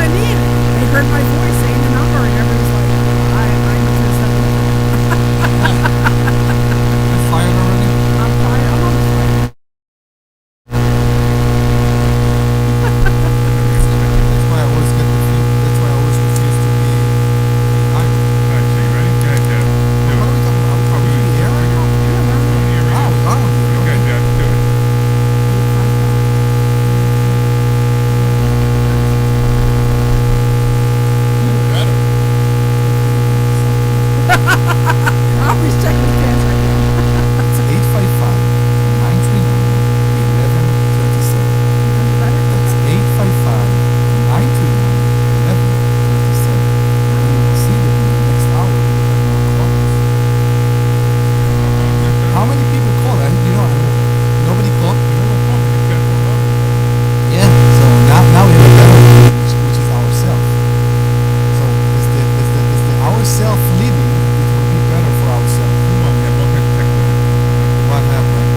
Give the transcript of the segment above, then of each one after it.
I mean. They heard my voice saying the number, and everybody's like, I need to accept it. You fired already? I'm fired. I'm almost fired. That's why I always get the feed. That's why I always refuse to be behind. Alright, so you ready? Go ahead, Dad. Do What are it. we talking about? Are we in the air right now? Oh, Okay, Dad, do it. Omri's checking his pants right now. It's 855-939-1137. That's 855-939-1137. And we will see that in the next hour we will have more callers. How many people call? Nobody called? Yeah. So now we have a better one, which is ourself. So is the ourself leading? It will be better for ourselves. What happened?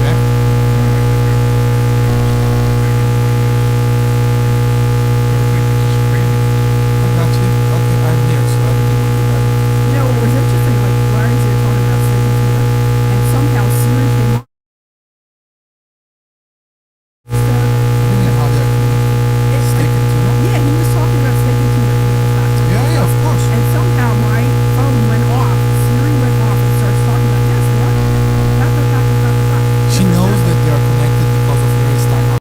Check. I got you. Okay, I'm here, so everything will be better. You know, what was interesting, like, Larry's here talking about steak and tuna, and somehow Siri came up. How they're It's steak like, and tuna? yeah, he was talking about steak and tuna. Yeah, of course. And somehow my phone went off. Siri went off and starts talking about, yes, they are. She knows that they are connected because of Larry Steinhouse.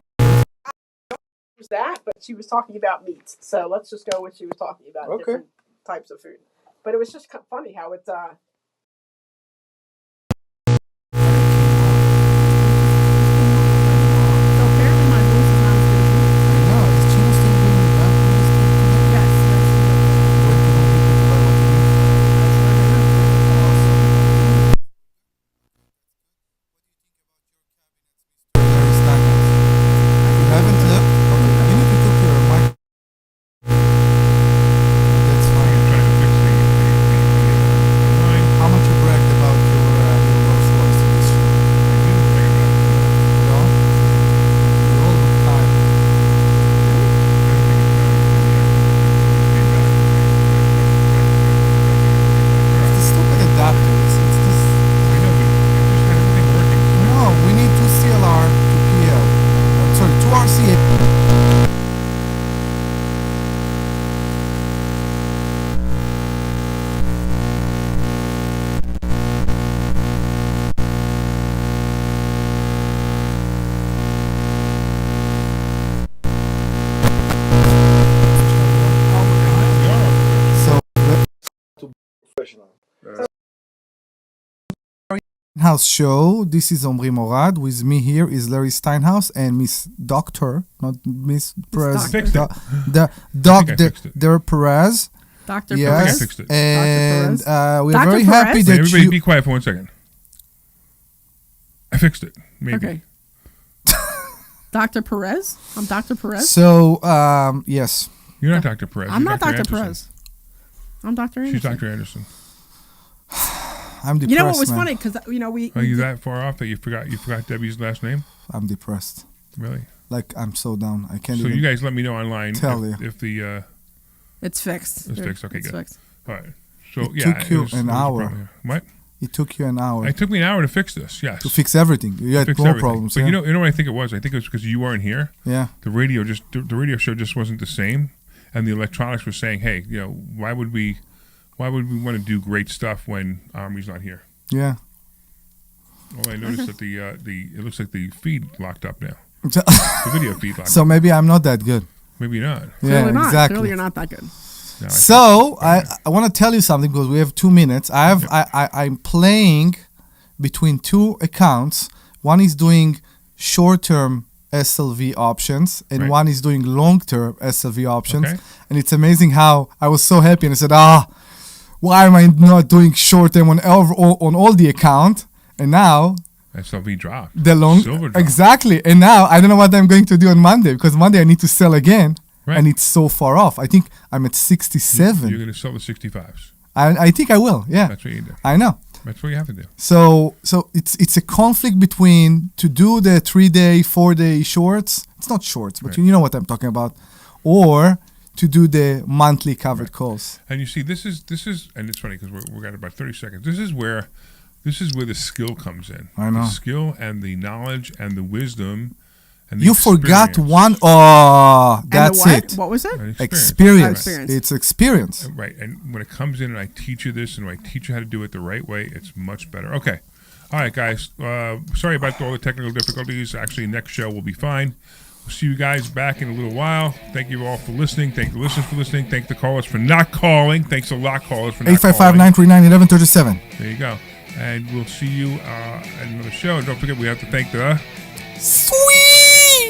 That, but she was talking about meats. So let's just go with she was talking about Okay. different types of food. But it was just funny how it's So apparently my voice is not as good as yours. I know. Is Chino still doing the bathroom? Yes, Where can people buy what they need? Larry Steinhouse. You haven't looked? Okay. You need to took your mic. That's fine. How much you bragged about your Rolls Royce this year? No? You all look tired. It's the stupid adapter. It's this. No, we need 2 CLR to PL. Sorry, 2 RCA. So, House show. This is Omri Morad. With me here is Larry Steinhouse and Miss Doctor, not Miss Perez. Fixed it. The I fixed it. Dr. Perez. Dr. Yes, I fixed it. and Dr. we're Dr. very Perez? happy Wait, that everybody you. be quiet for 1 second. I fixed it. Maybe. Okay. Dr. Perez? I'm Dr. Perez? So yes, You're not Dr. Perez. I'm You're not Dr. Anderson. Perez. I'm Dr. Anderson. She's Dr. Anderson. I'm depressed. You know what was man. funny? Because, you know, we... Are you that far off that you forgot Debbie's last name? I'm depressed. Really? Like I'm so down. I can't So even. you guys let me know online tell if the It's fixed. it's fixed. Okay, It's good. fixed. All right. So It yeah, took you was an a hour. problem here. What? It took you an hour It took me an hour to fix this. Yes. to fix everything. You had Fix more everything. problems. But yeah? you know what I think it was? I think it was because you weren't here. Yeah. The radio show just wasn't the same, and the electronics were saying, "Hey, you know, why would we want to do great stuff when Omri's not here?" Yeah. Well, I noticed that it looks like the feed locked up now. So, The video feed locked so up. maybe I'm not that good. Maybe not. Yeah, Clearly not. exactly. Clearly you're not that good. No, So I want to tell you something because we have 2 minutes. I'm playing between 2 accounts. One is doing short-term SLV options, and Right. one is doing long-term SLV options. Okay. And it's amazing how I was so happy and I said, why am I not doing short-term on all the account? And now SLV dropped. the long Silver dropped. exactly. And now I don't know what I'm going to do on Monday because Monday I need to sell again. Right. and it's so far off. I think I'm at You're 67. going to sell the 65s. I think I will. Yeah, That's what you do. I know. That's what you have to do. So it's a conflict between to do the 3-day, 4-day shorts. It's not shorts, but Right. you know what I'm talking about, or to do the monthly covered calls. And you see, this is, and it's funny because we're got about 30 seconds. This is where the skill comes in. I know. The skill and the knowledge and the wisdom. And the You forgot experience. one. Oh, And the that's what? it. What was it? And Experience. Experience. It's experience. Right. And when it comes in and I teach you this and I teach you how to do it the right way, it's much better. Okay. All right, guys. Sorry about all the technical difficulties. Actually, next show will be fine. We'll see you guys back in a little while. Thank you all for listening. Thank the listeners for listening. Thank the callers for not calling. Thanks a lot, callers, for not calling. 855-939-1137. There you go. And we'll see you at another show. And don't forget, we have to thank the Sweet.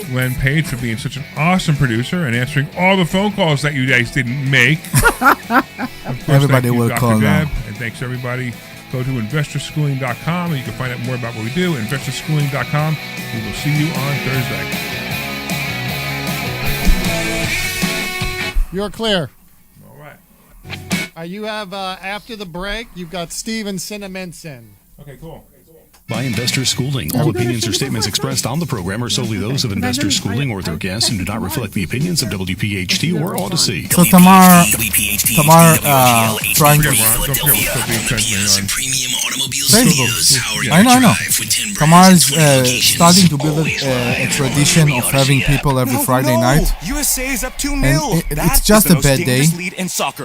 Glenn Page for being such an awesome producer and answering all the phone calls that you guys didn't make. Of course, Everybody thank you, will Dr. call now. Deb, and thanks everybody. Go to investorschooling.com and you can find out more about what we do. Investorschooling.com. We will see you on Thursday. You're clear. All right. You have, after the break, you've got Steven Cinnaminson. Okay, cool. By Investor Schooling. All opinions or statements expressed on the program are solely those of Investor Schooling or their guests and do not reflect the opinions of WPHT or Odyssey. So Tamar trying to. Don't forget we're still being transmitted on. Premium automobile Thank you. studios. I know. Tamar's starting to build a tradition of having people every Friday night. USA is up 2-0. And it's just a bad day.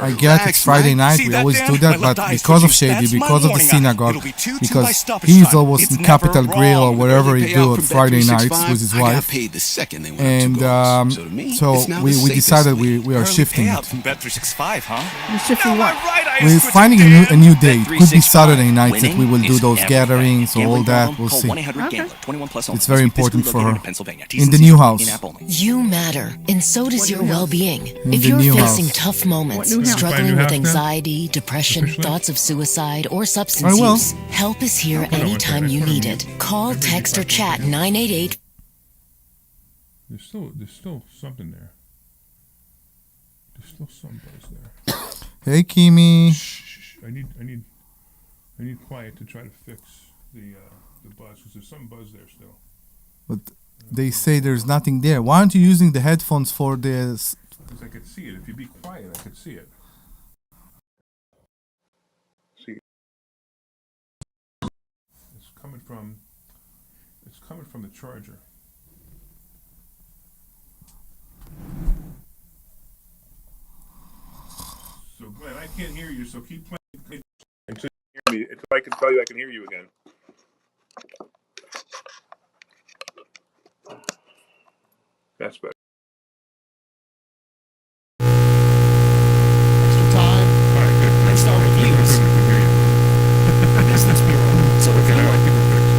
I get it's Friday night. We always do that, but because of Shady, because of the synagogue, because he's always in Capital Grill or wherever he do it Friday nights with his wife. And so we decided we are shifting it. From Bet365, huh? You're shifting what? We're finding a new date. Could be Saturday nights that we will do those gatherings or all that. We'll see. It's very important for her. In the new house. You matter, and so does your well-being. If the you're new facing house. tough moments, What new house? Buy a struggling new with house now? anxiety, depression, Officially? thoughts of suicide, or substance I will. use, help is here Okay, anytime that's you what I need mean. it. Call, text, or chat 988. There's still something there. There's still some buzz there. Hey, Kimi. Shh. I need quiet to try to fix the buzz because there's some buzz there still. But they say there's nothing there. Why aren't you using the headphones for this? Because I could see it. If you be quiet, I could see it. See, it's coming from the charger. So Glenn, I can't hear you. So keep playing until you hear me. Until I can tell you I can hear you again. That's better. Extra time. All right, good. Let's start with views. I can hear you. Business Bureau. So if Okay, you I want think we're fixed. You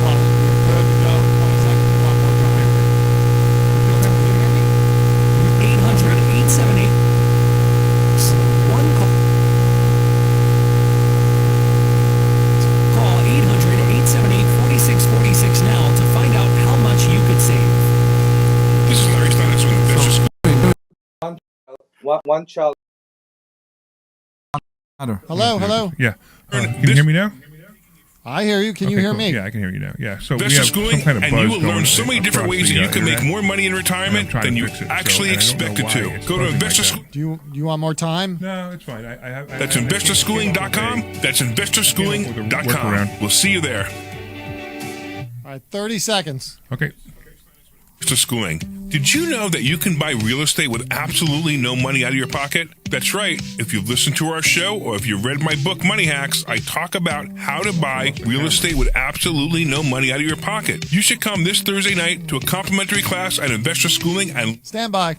want, you're good to go. 20 seconds. You want more time. 800-878. One call. Call 800-878-4646 now to find out how much you could save. This is Larry Steinhouse with Investor School. One child. Hello. Yeah. Can you hear me now? I hear you. Can you Okay, hear cool. me? Yeah, I can hear you now. Yeah. So we Investor have Schooling, some kind of and buzz you will learn going so many different across ways that the you can make internet. more money in And I'm retirement trying than to you fix it, actually so- and I don't know expected why to. it's Go to buzzing Investor like School. that. Do you want more time? No, it's fine. I have. That's investorschooling.com. That's investorschooling.com. We'll see you there. All right, 30 seconds. Okay. Investor Schooling. Did you know that you can buy real estate with absolutely no money out of your pocket? That's right. If you've listened to our show or if you've read my book, Money Hacks, I talk about how to buy real estate with absolutely no money out of your pocket. You should come this Thursday night to a complimentary class at Investor Schooling and Stand by.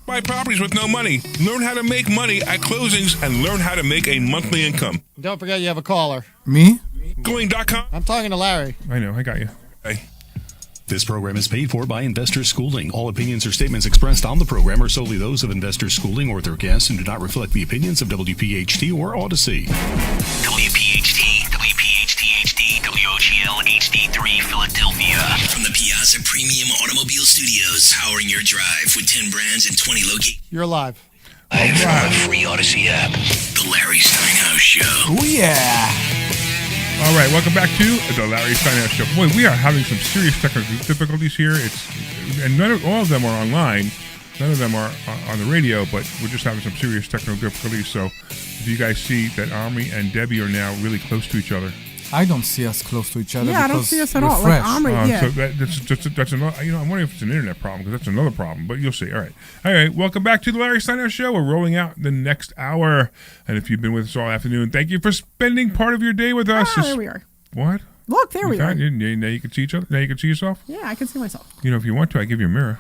buy properties with no money. Learn how to make money at closings and learn how to make a monthly income. Don't forget you have a caller. Me? Schooling.com. I'm talking to Larry. I know. I got you. Hey. This program is paid for by Investor Schooling. All opinions or statements expressed on the program are solely those of Investor Schooling or their guests and do not reflect the opinions of WPHT or Odyssey. WPHT, WPHT HD, WOGL Trail HD3 Philadelphia. From the Piazza Premium Automobile Studios, powering your drive with 10 brands and 20 locations. You're live. From the free Odyssey app, The Larry Steinhouse Show. Oh, yeah. All right, welcome back to the Larry Steinhouse Show. Boy, we are having some serious technical difficulties here. And all of them are online. None of them are on the radio, but we're just having some serious technical difficulties. So if you guys see that Omri and Debbie are now really close to each other. I don't see us close to each other. Yeah, I don't because see us at we're all. fresh. Like Omri, yeah. So that's another. I'm wondering if it's an internet problem, because that's another problem. But you'll see. All right. Welcome back to the Larry Steinhouse Show. We're rolling out the next hour, and if you've been with us all afternoon, thank you for spending part of your day with us. There we are. What? Look, there we are. Now you can see each other. Now you can see yourself. Yeah, I can see myself. If you want to, I give you a mirror.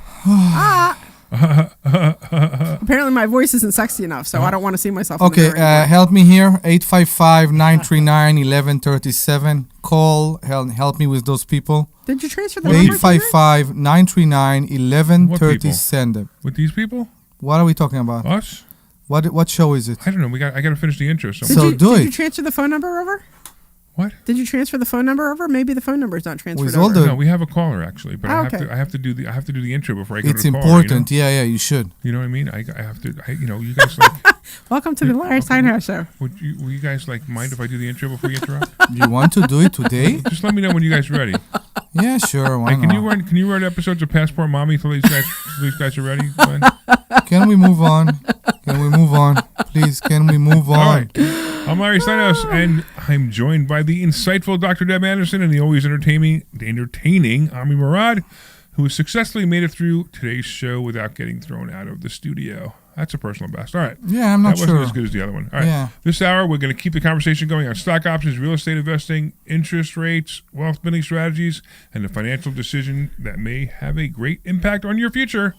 Apparently my voice isn't sexy enough, so I don't want to see myself. Okay, in the mirror help me here. 855-939-1137. Call. Help me with those people. Did you transfer the number? 855-939-1137. With these people? What are we talking about? Us? What show is it? I don't know. I got to finish the intro. So do Did it. you transfer the phone number over? What? Did you transfer the phone number over? Maybe the phone number is not transferred With all over. the- No, we have a caller actually, but I okay. have to do the intro before I go It's to the caller. important. Yeah, you should. You know what I mean? I have to. You guys like. Welcome to the Larry Steinhouse Show. Will you guys like mind if I do the intro before you interrupt? You want to do it today? Just let me know when you guys are ready. Yeah, sure. Why Hey, can not? you run episodes of Passport Mommy till these guys are ready? Glenn? Can we move on? Please, can we move on? All right. I'm Larry Steinhouse, and I'm joined by the insightful Dr. Deb Anderson and the always entertaining Omri Morad, who has successfully made it through today's show without getting thrown out of the studio. That's a personal best. All right. Yeah, I'm not That wasn't sure. as good as the other one. All right. Yeah. This hour, we're going to keep the conversation going on stock options, real estate investing, interest rates, wealth building strategies, and the financial decision that may have a great impact on your future.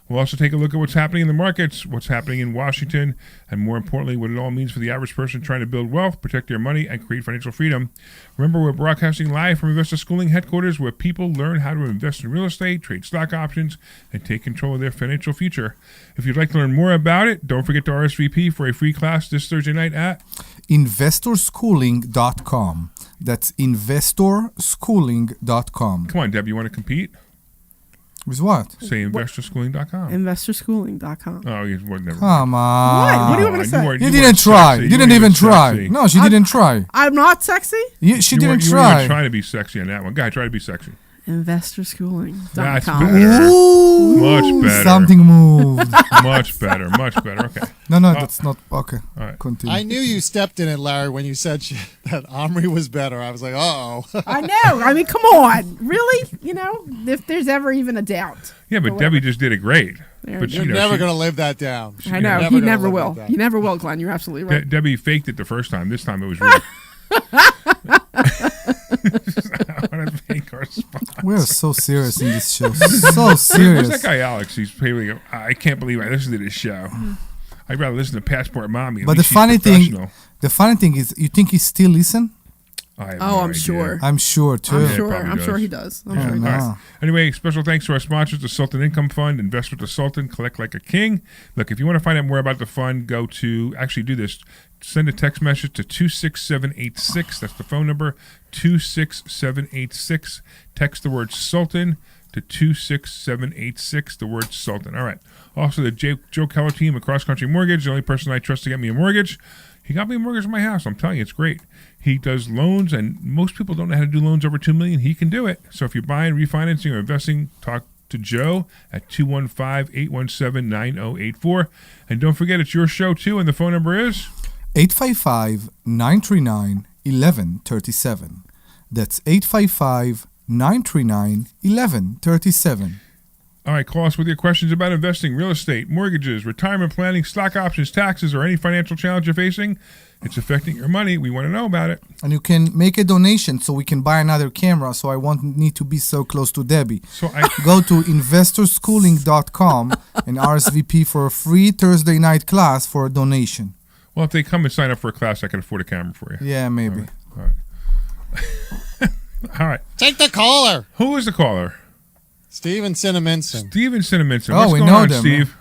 We'll also take a look at what's happening in the markets, what's happening in Washington, and more importantly, what it all means for the average person trying to build wealth, protect their money, and create financial freedom. Remember, we're broadcasting live from Investor Schooling headquarters, where people learn how to invest in real estate, trade stock options, and take control of their financial future. If you'd like to learn more about it, don't forget to RSVP for a free class this Thursday night at investorschooling.com. That's investorschooling.com. Come on, Deb, you want to compete? With what? Say investorschooling.com. Investorschooling.com. Oh, you would never. Come on. What do you want me to say? You didn't try. You didn't even try. No, she didn't try. I'm not sexy? She didn't You weren't try. even trying to be sexy on that one. Guy, try to be sexy. Investorschooling.com. That's better. Ooh, Much better. Something moved. Much better. Okay. No, that's not. Okay. All right. Continue. I knew you stepped in it, Larry, when you said that Omri was better. I was like, uh-oh. I know. I mean, come on. Really? If there's ever even a doubt. Yeah, but Debbie just did it great. But You're never going to live that down. I know. He never will. He never will, Glenn. You're absolutely right. Debbie faked it the first time. This time it was real. We're so serious in this show. So serious. Where's that guy Alex? He's probably. I can't believe I listened to this show. I'd rather listen to Passport Mommy. At But the least she's funny professional. thing is, you think he still listen? I have Oh, no I'm idea. sure. I'm sure too. I'm Yeah, sure. probably I'm does. sure he does. I'm Yeah. sure he All does. right. Anyway, special thanks to our sponsors, the Sultan Income Fund. Invest with the Sultan, collect like a king. Look, if you want to find out more about the fund, go to, actually do this, send a text message to 26786. That's the phone number, 26786. Text the word Sultan to 26786, the word Sultan. All right. Also, the Joe Keller team at Cross Country Mortgage, the only person I trust to get me a mortgage. He got me a mortgage in my house. I'm telling you, it's great. He does loans, and most people don't know how to do loans over $2 million. He can do it. So if you're buying, refinancing, or investing, talk to Joe at 215-817-9084. And don't forget, it's your show, too, and the phone number is 855-939-1137. That's 855-939-1137. All right, call us with your questions about investing, real estate, mortgages, retirement planning, stock options, taxes, or any financial challenge you're facing. It's affecting your money. We want to know about it. And you can make a donation so we can buy another camera, so I won't need to be so close to Debbie. So Go to investorschooling.com and RSVP for a free Thursday night class for a donation. Well, if they come and sign up for a class, I can afford a camera for you. Yeah, maybe. All right. All right. Take the caller. Who is the caller? Steven Cinnaminson. Steven Cinnaminson. Oh, What's we going know on, them, Steve?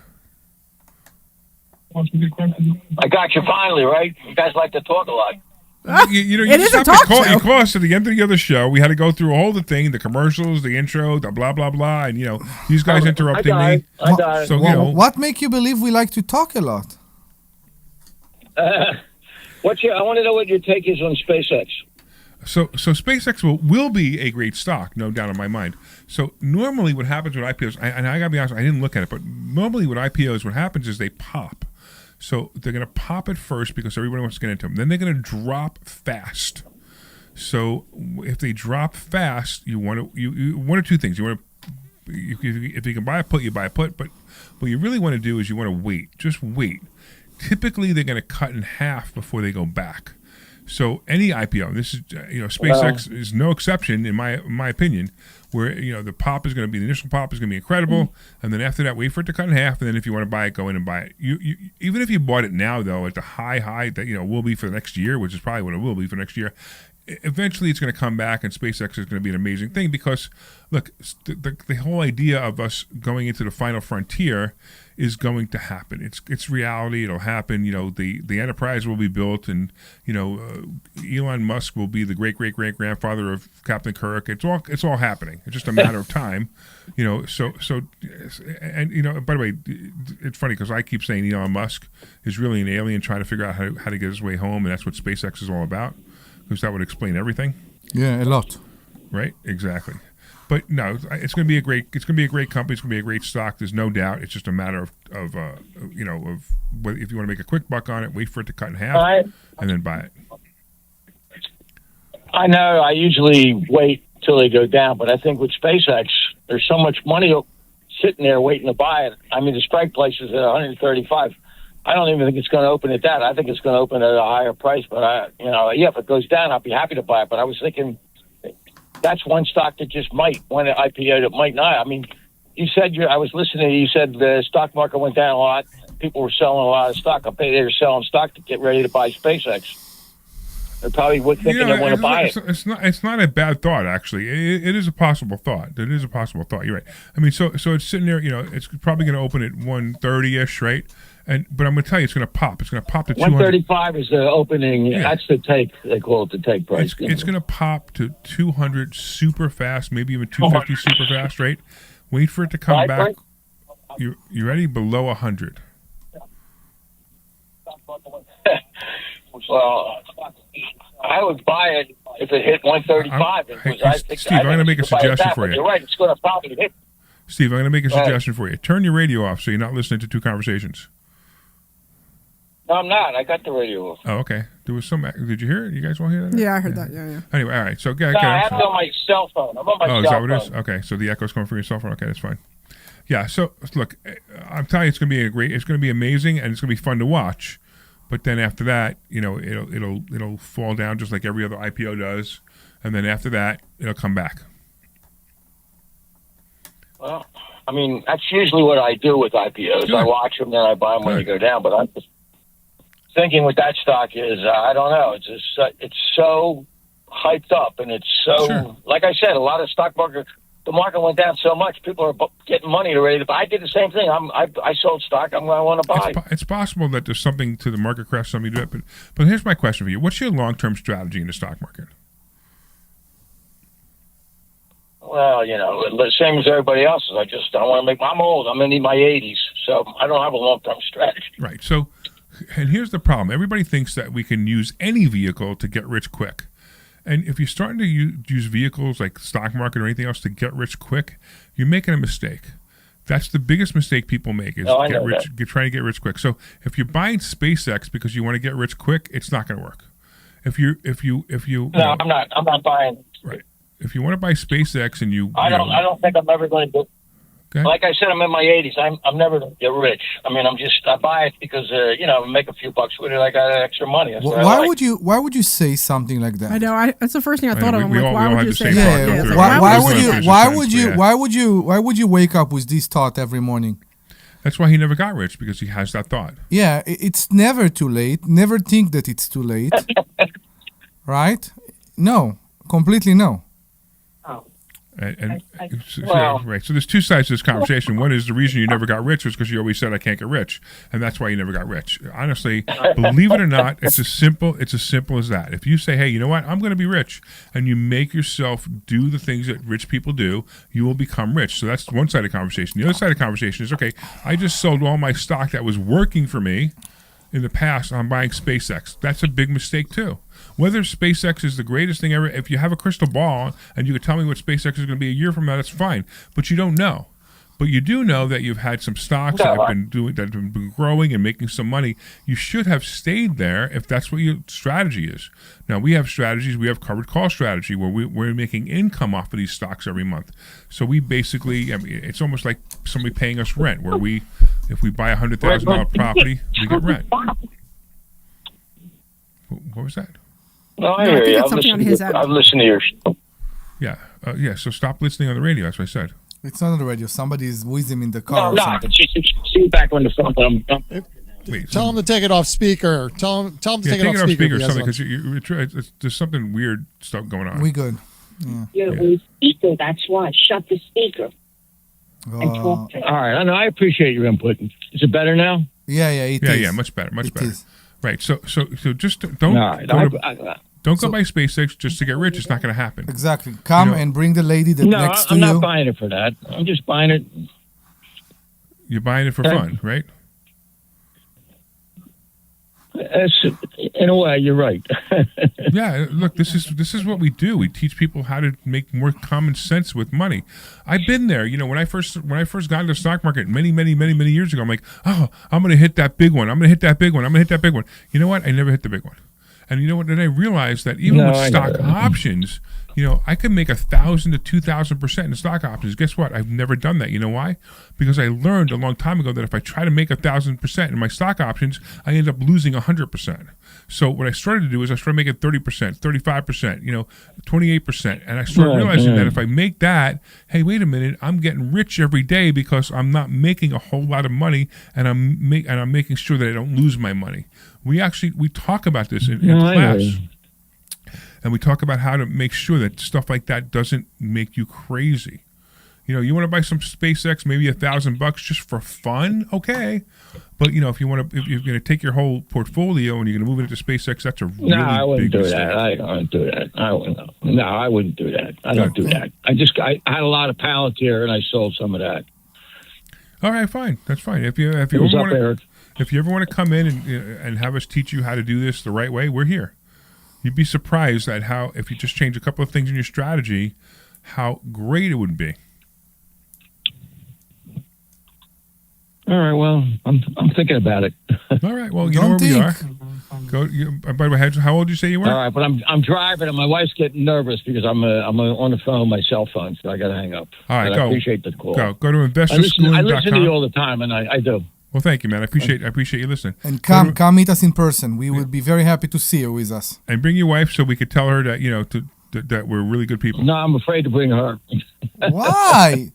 I got you finally, right? You guys like to talk a lot. You It is just a have to talk call, show. you call us at the end of the other show. We had to go through all the thing, the commercials, the intro, the blah blah blah, and these guys interrupting me. I got it. So What make you believe we like to talk a lot? I want to know what your take is on SpaceX. So SpaceX will be a great stock, no doubt in my mind. So normally what happens with IPOs, and I got to be honest, I didn't look at it, but normally with IPOs, what happens is they pop. So they're going to pop at first because everybody wants to get into them. Then they're going to drop fast. So if they drop fast, you want to one or two things. You want to, if you can buy a put, you buy a put. But what you really want to do is you want to wait. Just wait. Typically, they're going to cut in half before they go back. So any IPO, this is SpaceX is no exception in my opinion, where the pop is going to be the initial pop is going to be incredible, and then after that, wait for it to cut in half, and then if you want to buy it, go in and buy it. You even if you bought it now though at the high that will be for the next year, which is probably what it will be for next year. Eventually, it's going to come back, and SpaceX is going to be an amazing thing because look, the whole idea of us going into the final frontier is going to happen. It's reality. It'll happen. The enterprise will be built, and Elon Musk will be the great grandfather of Captain Kirk. It's all happening. It's just a matter of time. So and by the way, it's funny because I keep saying Elon Musk is really an alien trying to figure out how to get his way home, and that's what SpaceX is all about. Because that would explain everything. Yeah, a lot. Right? Exactly. But no, it's going to be a great company. It's going to be a great stock. There's no doubt. It's just a matter of whether, if you want to make a quick buck on it, wait for it to cut in half, and then buy it. I know I usually wait till they go down, but I think with SpaceX, there's so much money sitting there waiting to buy it. I mean, the strike price is at 135. I don't even think it's going to open at that. I think it's going to open at a higher price. But if it goes down, I'll be happy to buy it. But I was thinking that's one stock that just might, one IPO that might not. I mean, you said I was listening. You said the stock market went down a lot. People were selling a lot of stock. I bet they were selling stock to get ready to buy SpaceX. They're probably thinking they want to buy it. It's not a bad thought, actually. It is a possible thought. It is a possible thought. You're right. I mean, so it's sitting there. It's probably going to open at 130-ish, right? But I'm going to tell you, it's going to pop. It's going to pop to 200. 135 is the opening. Yeah. That's the take. They call it the take price. It's going to pop to 200 super fast, maybe even 250 super fast, right? Wait for it to come back. You ready? Below 100. Well, I would buy it if it hit 135. Steve, I'm going to make a suggestion for you. You're right. It's going to probably hit. Steve, I'm going to make a suggestion for you. Turn your radio off so you're not listening to two conversations. No, I'm not. I got the radio off. Oh, okay. There was some. Did you hear it? You guys all hear that? Yeah, I heard that. Yeah. Anyway, all right. So, I have it on my cell phone. I'm on my cell phone. Is that what it is? Okay. So the echo's coming from your cell phone. Okay, that's fine. Yeah. So look, I'm telling you, it's going to be it's going to be amazing, and it's going to be fun to watch. But then after that, it'll fall down just like every other IPO does, and then after that, it'll come back. Well, I mean, that's usually what I do with IPOs. Sure. I watch them, then I buy them when they go down. But I'm just thinking with that stock is, I don't know. It's just, it's so hyped up, and it's so, like I said, a lot of stock market, the market went down so much, people are getting money ready to buy. I did the same thing. I sold stock. I want to buy. It's possible that there's something to the market crash, something to do it. But here's my question for you: what's your long-term strategy in the stock market? Well, the same as everybody else's. I want to make. I'm old. I'm in my 80s, so I don't have a long-term strategy. Right. So, and here's the problem: everybody thinks that we can use any vehicle to get rich quick. And if you're starting to use vehicles like stock market or anything else to get rich quick, you're making a mistake. That's the biggest mistake people make is trying to get rich quick. So if you're buying SpaceX because you want to get rich quick, it's not going to work. If you No, I'm not buying. Right. If you want to buy SpaceX and I don't think I'm ever going to do. Okay. Like I said, I'm in my 80s. I'm never going to get rich. I mean, I buy it because make a few bucks with it. I got extra money. Why would you say something like that? I know. That's the first thing I thought of. Why would you wake up with this thought every morning? That's why he never got rich, because he has that thought. Yeah, it's never too late. Never think that it's too late. Right? No, completely no. Right. So there's two sides to this conversation. One is the reason you never got rich was because you always said I can't get rich, and that's why you never got rich. Honestly, believe it or not, it's as simple as that. If you say, hey, you know what, I'm going to be rich, and you make yourself do the things that rich people do, you will become rich. So that's one side of the conversation. The other side of the conversation is, okay, I just sold all my stock that was working for me in the past. I'm buying SpaceX. That's a big mistake too. Whether SpaceX is the greatest thing ever, if you have a crystal ball and you could tell me what SpaceX is going to be a year from now, that's fine. But you don't know. But you do know that you've had some stocks that have been growing and making some money. You should have stayed there if that's what your strategy is. Now, we have strategies. We have covered call strategy where we're making income off of these stocks every month. So we basically, I mean, it's almost like somebody paying us rent, where if we buy a $100,000 property, we get rent. What was that? No, I hear you. I've listened to your show. Yeah. So stop listening on the radio. That's what I said. It's not on the radio. Somebody is with him in the car. No, she's back on the phone. Wait, Tell him to take it off speaker. Tell him to take it off speaker. Or something, because there's something weird stuff going on. We good. You're on speaker. That's why. Shut the speaker. And talk to all right. I appreciate your input. Is it better now? Yeah, much better. Much better. Is. Right. So just don't don't go by SpaceX just to get rich. It's not going to happen. Exactly. Come and bring the lady that next to you. No, I'm not buying it for that. I'm just buying it. You're buying it for fun, right? In a way, you're right. Yeah, look, this is what we do. We teach people how to make more common sense with money. I've been there. You know, when I first got into the stock market many years ago, I'm like, oh, I'm going to hit that big one. I'm going to hit that big one. I'm going to hit that big one. You know what? I never hit the big one. And you know what? Then I realized that even with stock options, you know, I could make 1,000 to 2,000% in stock options. Guess what? I've never done that. You know why? Because I learned a long time ago that if I try to make 1,000% in my stock options, I end up losing 100%. So what I started to do is I started making 30%, 35%, 28%, and I started realizing that if I make that, hey, wait a minute, I'm getting rich every day because I'm not making a whole lot of money, and I'm making sure that I don't lose my money. We talk about this in class. And we talk about how to make sure that stuff like that doesn't make you crazy. You know, you want to buy some SpaceX, maybe $1,000 just for fun, okay. But if you're going to take your whole portfolio and you're going to move it into SpaceX, that's a really I wouldn't big do mistake. that. I wouldn't do that. I wouldn't do that. I don't do that. I had a lot of Palantir and I sold some of that. All right, fine. That's fine. If you ever want to come in and have us teach you how to do this the right way, we're here. You'd be surprised at how, if you just change a couple of things in your strategy, how great it would be. All right. Well, I'm thinking about it. All right. Well, you know where we are. By the way, how old did you say you were? All right, but I'm driving and my wife's getting nervous because I'm on the phone, my cell phone, so I got to hang up. All right, but go. I appreciate the call. Go to investorschooling.com. I listen to you all the time, and I do. Well, thank you, man. I appreciate you listening. And come meet us in person. We would be very happy to see you with us. And bring your wife so we could tell her that that we're really good people. No, I'm afraid to bring her. Why?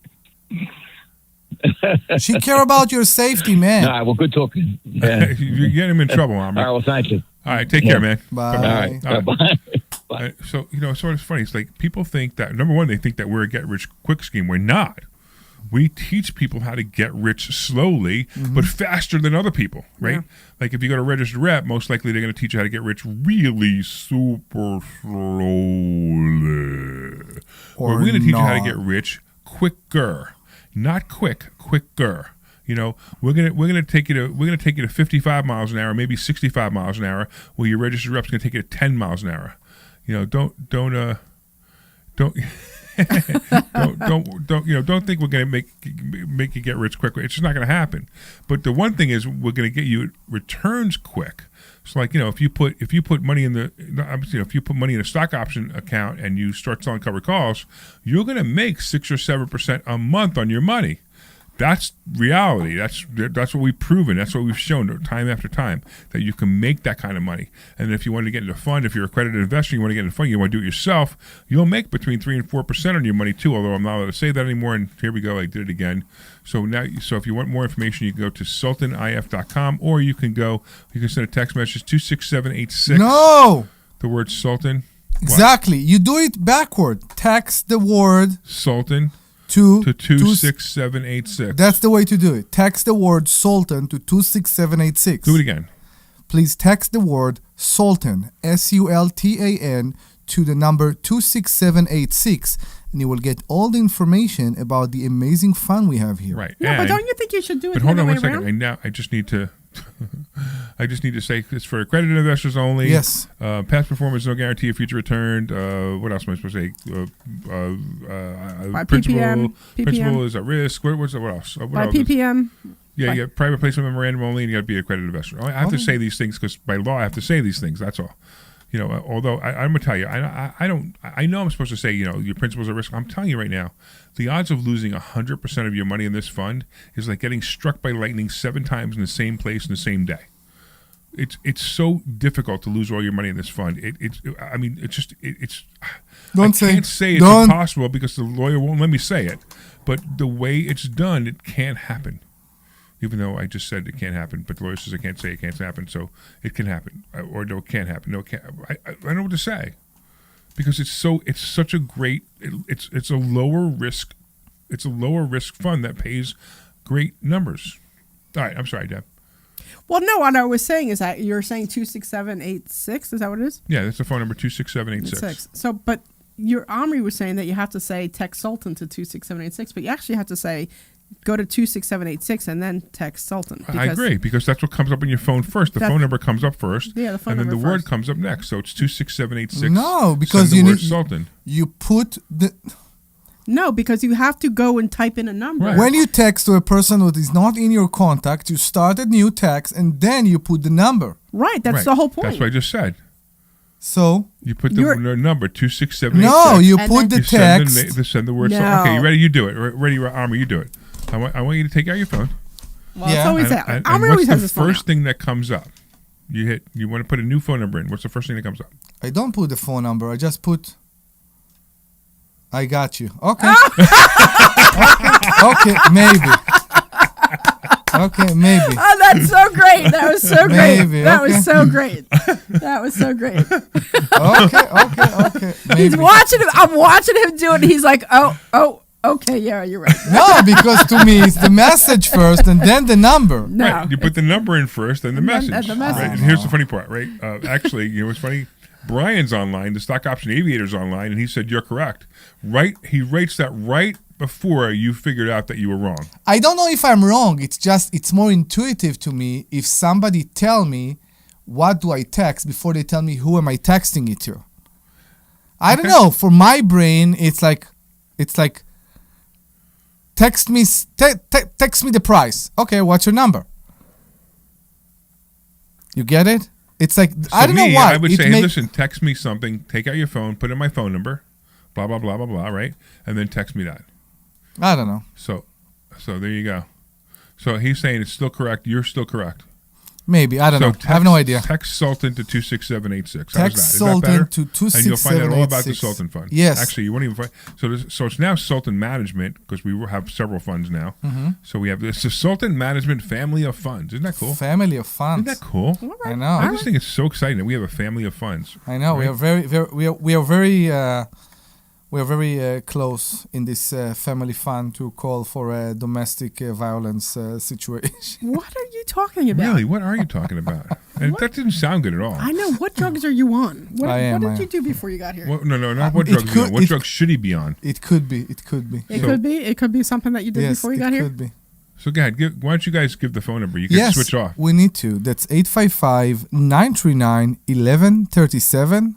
She care about your safety, man. All right, well, good talking. Yeah. You're getting him in trouble, Omri. All right, well, thank you. All right, take care, man. Bye. All right. Bye. So, it's sort of funny. It's like people think that, number one, they think that we're a get-rich-quick scheme. We're not. We teach people how to get rich slowly, but faster than other people, right? Yeah. Like if you go to Registered Rep, most likely they're going to teach you how to get rich really super slowly. Or we're going to teach you how to get rich quicker, not quicker. We're gonna take you to 55 miles an hour, maybe 65 miles an hour. Well, your Registered Rep's going to take you to 10 miles an hour. Don't think we're going to make you get rich quick. It's just not going to happen. But the one thing is, we're going to get you returns quick. So, like if you put money in if you put money in a stock option account and you start selling covered calls, you're going to make 6 or 7% a month on your money. That's reality. That's what we've proven. That's what we've shown time after time, that you can make that kind of money. And if you want to get into fund, if you're a accredited investor, you want to get into fund, you want to do it yourself, you'll make between 3 and 4% on your money too. Although I'm not allowed to say that anymore. And here we go, I did it again. So if you want more information, you can go to sultanif.com, or you can send a text message 26786. No. The word Sultan. Exactly. You do it backward. Text the word Sultan to 26786. That's the way to do it. Text the word Sultan to 26786. Do it again. Please text the word Sultan, SULTAN, to the number 26786, and you will get all the information about the amazing fun we have here. Right. Yeah, but don't you think you should do it But the hold other on way one second. around? I just need to say it's for accredited investors only. Yes. Past performance, no guarantee of future return. What else am I supposed to say? By Principal PPM. is at risk. What else? What By else is- PPM. Yeah, you got private placement memorandum only, and you got to be an accredited investor. I have to say these things because by law I have to say these things. That's all. Although I'm gonna tell you, I know I'm supposed to say, your principal's at risk. I'm telling you right now, the odds of losing 100% of your money in this fund is like getting struck by lightning 7 times in the same place in the same day. It's so difficult to lose all your money in this fund. I can't say it's impossible because the lawyer won't let me say it, but the way it's done, it can't happen. Even though I just said it can't happen, but the lawyer says I can't say it can't happen, so it can happen, or no, it can't happen. No, it can't. I don't know what to say, because it's such a great. It's a lower risk. It's a lower risk fund that pays great numbers. All right, I'm sorry, Deb. Well, no, what I was saying is that you're saying 26786. Is that what it is? Yeah, that's the phone number 26786. So, but your Omri was saying that you have to say text Sultan to 26786, but you actually have to say go to 26786 and then text Sultan. I agree, because that's what comes up on your phone first. The phone number comes up first, Yeah, the phone and then the number word first. comes up next. So it's 26786. No, because Send the you word need Sultan. you put the No, because you have to go and type in a number. Right. when you text to a person who is not in your contact, you start a new text and then you put the number. Right, that's Right. the whole point. That's what I just said. So You put the number 26786. no, you And put then- the text. Send the word. No. Okay, you ready? You do it. Ready, Omri? You do it. I want you to take out your phone. Well, Yeah. it's always that. And Omri what's always the has his phone first out. thing that comes up? You want to put a new phone number in. What's the first thing that comes up? I don't put the phone number. I just put. I got you. Okay. Okay, maybe. Okay, maybe. Oh, that's so great. That was so great. Maybe, That okay. was so great. That was so great. Okay. He's Maybe. watching him. I'm watching him do it. And he's like, oh, okay, yeah, you're right. No, because to me it's the message first and then the number. No. Right. You put the number in first, then the message. and the message. Right? And here's the funny part, right? Actually, what's funny? Brian's online, the stock option aviator's online, and he said you're correct. Right? He rates that right before you figured out that you were wrong. I don't know if I'm wrong. It's more intuitive to me if somebody tell me what do I text before they tell me who am I texting it to. I don't know. For my brain, it's like text me the price. Okay, what's your number? You get it? It's like I don't know why. I would It say, hey, make- listen, text me something. Take out your phone, put in my phone number, blah blah blah blah blah, right? And then text me that. I don't know. So there you go. So he's saying it's still correct. You're still correct. Maybe I don't know. I have no idea. Text Sultan to 26786. Text How's that? Sultan Is that better? to And you'll find out all about the 26786. Sultan fund. Yes. Actually, you won't even find. So it's now Sultan Management because we have several funds now. Mm-hmm. So we have this the Sultan Management family of funds. Isn't that cool? Family of funds. Isn't that cool? I know. I just think it's so exciting that we have a family of funds. I know. Right? We are very close in this family fund to call for a domestic violence situation. What are you talking about? Really? What are you talking about? And that didn't sound good at all. I know. What drugs are you on? What I did you do before you got here? Well, no, not what It drugs. could- What it- drugs should he be on? It could be. It could be. It could be. It could be something that you did Yes, before you it got here. could be. So go ahead. Why don't you guys give the phone number? You can Yes, switch off. we need to. That's 855-939-1137.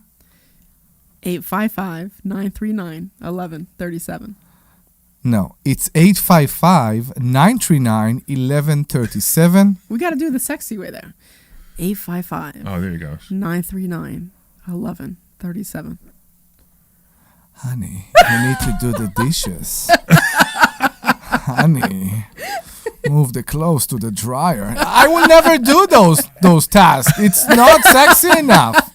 855-939-1137. No, it's 855-939-1137. We got to do the sexy way there. 855. Oh, there you go. 939-1137. Honey, you need to do the dishes. Honey, move the clothes to the dryer. I will never do those tasks. It's not sexy enough.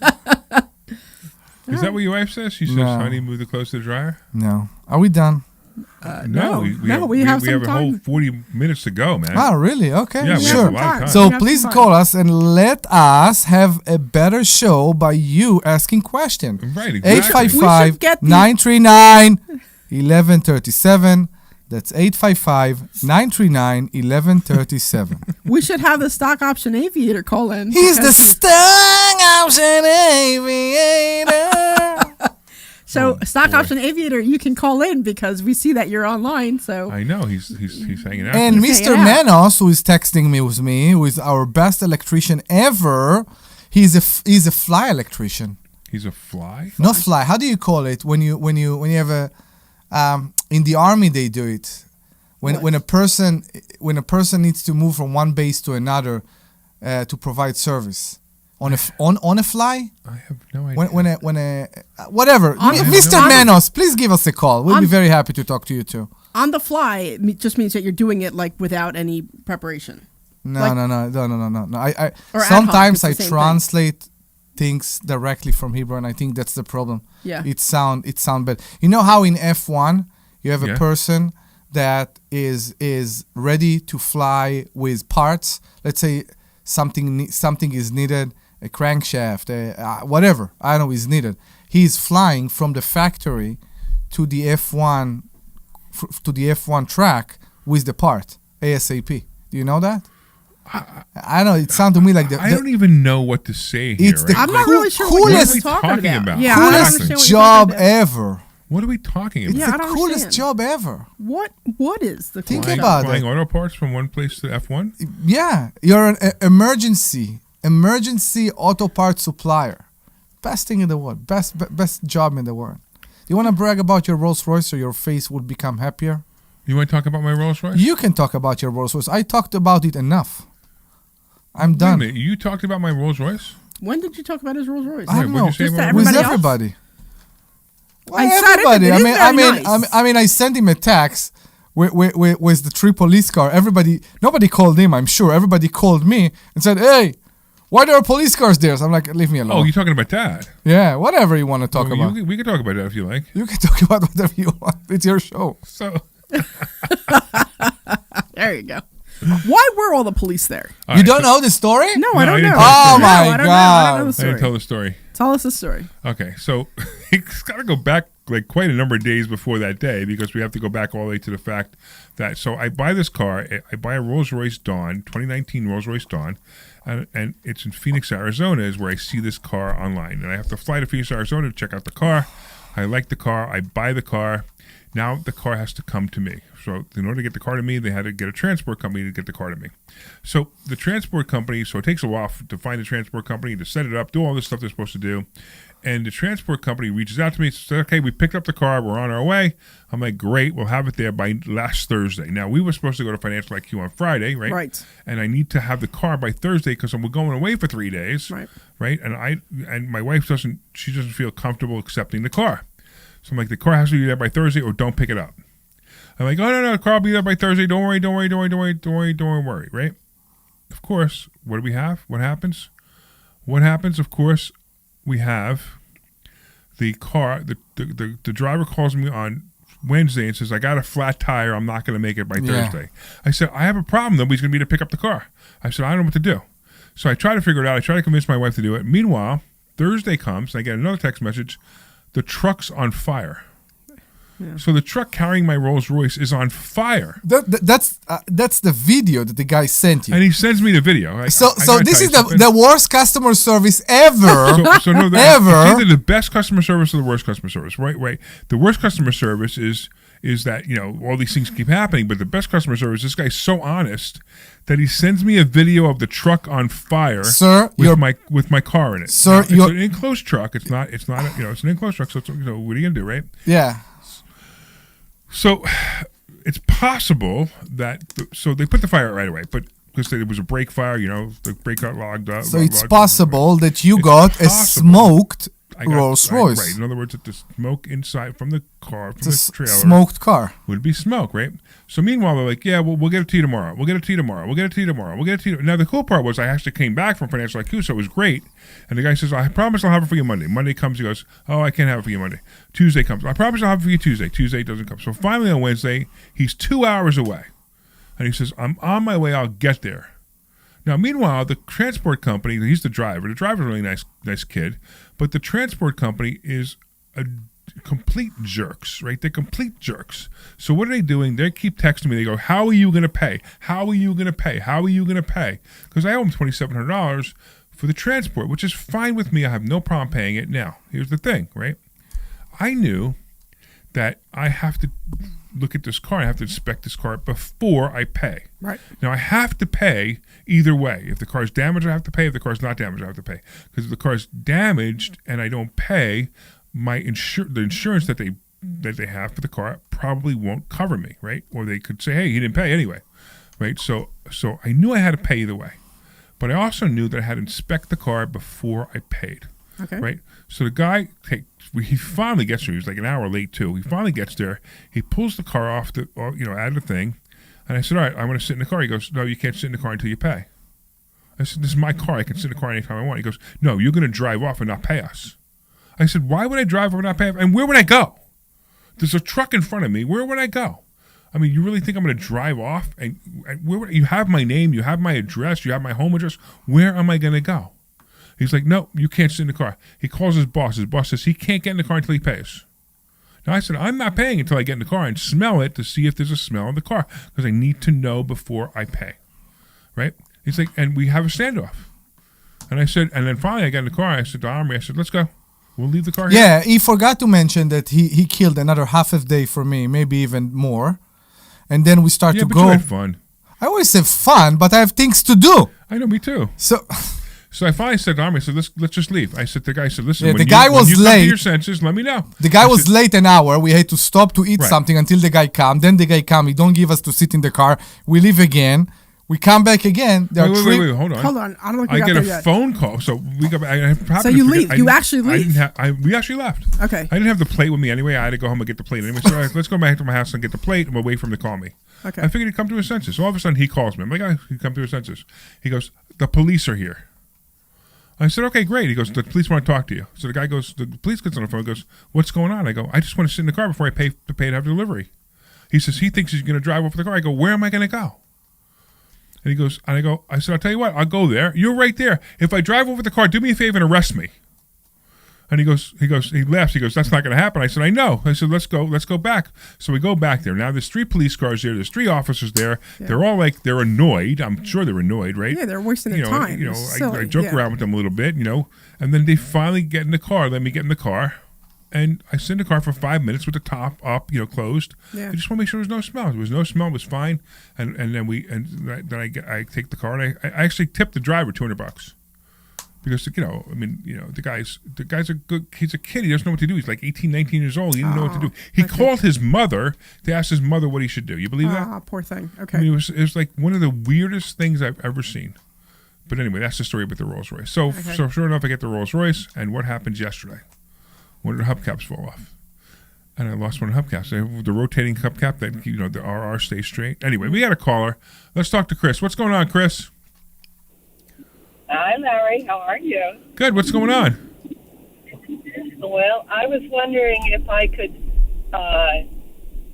Is that what your wife says? She says, No. honey, move the clothes to the dryer? No. Are we done? No, we have some a whole time. 40 minutes to go, man. Oh, really? Okay, Yeah, we have sure. a lot of time. So We have please some call us and let us have a better show by you asking questions. Right, exactly. 855 get the- 939 1137. That's 855 939 1137. We should have the stock option aviator call in. He's the because- stock option aviator. So stock boy. option aviator, you can call in because we see that you're online. So I know he's hanging out. And He's Mr. hanging out. Manos, who is texting me with me, who is our best electrician ever, he's a fly electrician. He's a fly. Not fly. How do you call it when you have a in the army they do it when a person needs to move from one base to another to provide service on a fly. I have no idea. When a whatever. On the- Mr. on the- Manos, please give us a call. We'll be very happy to talk to you too. on the fly, it just means that you're doing it like without any preparation. No. Like- I Or ad hoc, sometimes it's the I same thing. translate things directly from Hebrew, and I think that's the problem. Yeah. It sound bad. You know how in F1 you have Yeah. a person that is ready to fly with parts. Let's say something is needed, a crankshaft, whatever I don't know is needed. He is flying from the factory to the F1 track with the part ASAP. Do you know that? I don't know. It sounds to me like I don't even know what to say here. It's the right? I'm not really sure What coolest- are we talking about? Yeah, I don't coolest understand what you're job talking about. ever. What are we talking about? It's Yeah, I the don't coolest understand. job ever. What is the Think flying? about Flying it. auto parts from one place to F1? Yeah, you're an emergency auto part supplier. Best thing in the world. Best job in the world. You want to brag about your Rolls Royce, so your face would become happier? You want to talk about my Rolls Royce? You can talk about your Rolls Royce. I talked about it enough. I'm Wait a done. minute, you talked about my Rolls Royce? When did you talk about his Rolls Royce? I don't what'd know. you say Just about to With everybody else? everybody. Well, I said it, everybody. it I is mean, very nice. I mean, I sent him a text with the 3 police car. Nobody called him. I'm sure. Everybody called me and said, "Hey, why there are police cars there?" So I'm like, "Leave me alone." Oh, you're talking about that? Yeah, whatever you want to talk Oh, about. we can talk about that if you like. You can talk about whatever you want. It's your show. So, There you go. Why were all the police there? You don't know the story? No, No, I I don't didn't know. tell the Oh story. my I don't know. I God. don't know the I story. didn't tell the story. Tell us the story. Okay, so it's got to go back like quite a number of days before that day because we have to go back all the way to the fact that so I buy this car. I buy a Rolls-Royce Dawn, 2019 Rolls-Royce Dawn, and it's in Phoenix, Arizona is where I see this car online. And I have to fly to Phoenix, Arizona to check out the car. I like the car. I buy the car. Now the car has to come to me. So in order to get the car to me, they had to get a transport company to get the car to me. So the transport company, so it takes a while to find the transport company, to set it up, do all this stuff they're supposed to do. And the transport company reaches out to me and says, okay, we picked up the car. We're on our way. I'm like, great. We'll have it there by last Thursday. Now, we were supposed to go to Financial IQ on Friday, right? Right. And I need to have the car by Thursday because we're going away for 3 days. Right. Right. And my wife doesn't feel comfortable accepting the car. So I'm like, the car has to be there by Thursday or don't pick it up. I'm like, oh, no, the car will be there by Thursday. Don't worry, right? Of course, what do we have? What happens? Of course, we have the car, the driver calls me on Wednesday and says, I got a flat tire. I'm not going to make it by Thursday. I said, I have a problem. Nobody's going to be able to pick up the car. I said, I don't know what to do. So I try to figure it out. I try to convince my wife to do it. Meanwhile, Thursday comes and I get another text message. The truck's on fire. Yeah. So the truck carrying my Rolls Royce is on fire. That's the video that the guy sent you. And he sends me the video. So this is the worst customer service ever. So no, ever. It's either the best customer service or the worst customer service. Right. The worst customer service is that, all these things keep happening, but the best customer service, this guy's so honest that he sends me a video of the truck on fire, sir, with my car in it. Sir, it's an enclosed truck. It's not it's an enclosed truck. So it's, what are you gonna do, right? Yeah. So it's possible that so they put the fire out right away, but because it was a brake fire, the brake got logged up. So it's possible that you got a smoked Rolls Royce. Right. In other words, the smoke inside from the car, from It's the a trailer, smoked car. would be smoke, right? So meanwhile, they're like, yeah, we'll get it to you tomorrow. We'll get it to you tomorrow. We'll get it to you tomorrow. We'll get it to you. Now, the cool part was I actually came back from Financial IQ, so it was great. And the guy says, I promise I'll have it for you Monday. Monday comes, he goes, oh, I can't have it for you Monday. Tuesday comes, I promise I'll have it for you Tuesday. Tuesday doesn't come. So finally on Wednesday, he's 2 hours away. And he says, I'm on my way, I'll get there. Now, meanwhile, the transport company, he's the driver. The driver's a really nice kid. But the transport company is a complete jerks, right? They're complete jerks. So what are they doing? They keep texting me. They go, how are you going to pay? How are you going to pay? How are you going to pay? Because I owe them $2,700 for the transport, which is fine with me. I have no problem paying it. Now, here's the thing, right? I knew that I have to look at this car. I have to inspect this car before I pay. Right. Now, I have to pay either way. If the car's damaged, I have to pay. If the car's not damaged, I have to pay. Because if the car's damaged and I don't pay, the insurance that they have for the car probably won't cover me, right? Or they could say, hey, you didn't pay anyway, right? So I knew I had to pay either way. But I also knew that I had to inspect the car before I paid. Okay. Right? So the guy he finally gets there. He was like an hour late too. He finally gets there. He pulls the car off out of the thing, and I said, "All right, I want to sit in the car." He goes, "No, you can't sit in the car until you pay." I said, "This is my car. I can sit in the car anytime I want." He goes, "No, you're going to drive off and not pay us." I said, "Why would I drive off and not pay? And where would I go? There's a truck in front of me. Where would I go? I mean, you really think I'm going to drive off? And you have my name, you have my address, you have my home address. Where am I going to go?" He's like, "No, you can't sit in the car." He calls his boss. His boss says he can't get in the car until he pays. Now I said, I'm not paying until I get in the car and smell it to see if there's a smell in the car because I need to know before I pay, right? He's like, and we have a standoff. And I said, and then finally I got in the car. I said to Omri, I said, let's go. We'll leave the car here. Yeah, he forgot to mention that he killed another half a day for me, maybe even more. And then we start to but go. You had fun. I always have fun, but I have things to do. I know, me too. So I finally said to Omri, I said, let's just leave. I said, the guy said, listen, when you come to your senses, let me know. The guy was late an hour. We had to stop to eat something until the guy come. Then the guy come. He don't give us to sit in the car. We leave again. We come back again. Wait, hold on. Hold on. I don't know if you I got get there a yet. phone call. So we go back. So you leave. You actually leave. We actually left. Okay. I didn't have the plate with me anyway. I had to go home and get the plate anyway. So all right, let's go back to my house and get the plate and we'll wait for him to call me. Okay. I figured he'd come to his senses. So all of a sudden he calls me. I'm like, he'd come to his senses. He goes, the police are here. I said, okay, great. He goes, the police want to talk to you. So the guy goes, the police gets on the phone and goes, what's going on? I go, I just want to sit in the car before I pay to have delivery. He says, he thinks he's going to drive over the car. I go, where am I going to go? And he goes, and I said, I'll tell you what, I'll go there. You're right there. If I drive over the car, do me a favor and arrest me. And he laughs. He goes, that's not going to happen. I said, I know. I said, let's go back. So we go back there. Now there's 3 police cars there. There's 3 officers there. Yeah. They're all like, they're annoyed. I'm sure they're annoyed, right? Yeah, they're wasting their time. I joke around with them a little bit, and then they finally get in the car. Let me get in the car. And I sit in the car for 5 minutes with the top up, closed. Yeah. I just want to make sure there's no smell. There was no smell. It was fine. And then I take the car and I actually tipped the driver $200 because the guy's a good. He's a kid. He doesn't know what to do. He's like 18, 19 years old. He didn't know what to do. He called his mother to ask his mother what he should do. You believe that? Ah, poor thing. Okay. I mean, it was like one of the weirdest things I've ever seen. But anyway, that's the story about the Rolls Royce. So sure enough, I get the Rolls Royce, and what happens yesterday? One of the hubcaps fall off, and I lost one of the hubcaps. The rotating hubcap that the RR stays straight. Anyway, we got a caller. Let's talk to Chris. What's going on, Chris? Hi, Larry. How are you? Good. What's going on? Well, I was wondering if I could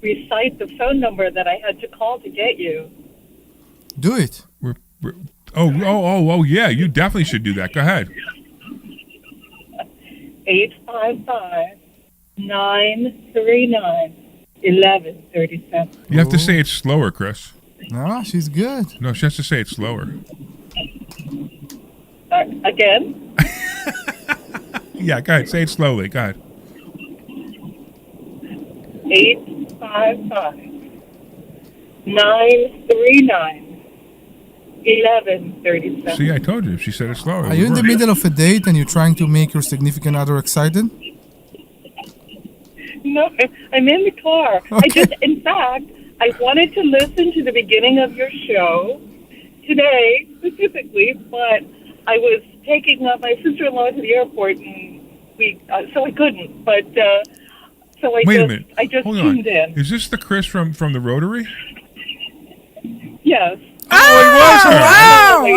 recite the phone number that I had to call to get you. Do it. Oh, yeah. You definitely should do that. Go ahead. 855-939-1137. You have to say it slower, Chris. No, she's good. No, she has to say it slower. Again? Yeah, go ahead. Say it slowly. Go ahead. 855-939-1137. See, I told you. She said it slower. Are you in the middle of a date and you're trying to make your significant other excited? No, I'm in the car. Okay. In fact, I wanted to listen to the beginning of your show today specifically, but I was taking my sister-in-law to the airport, and so I couldn't. But so Wait a minute. I just Hold tuned on. in. Is this the Chris from the Rotary? Yes. Oh,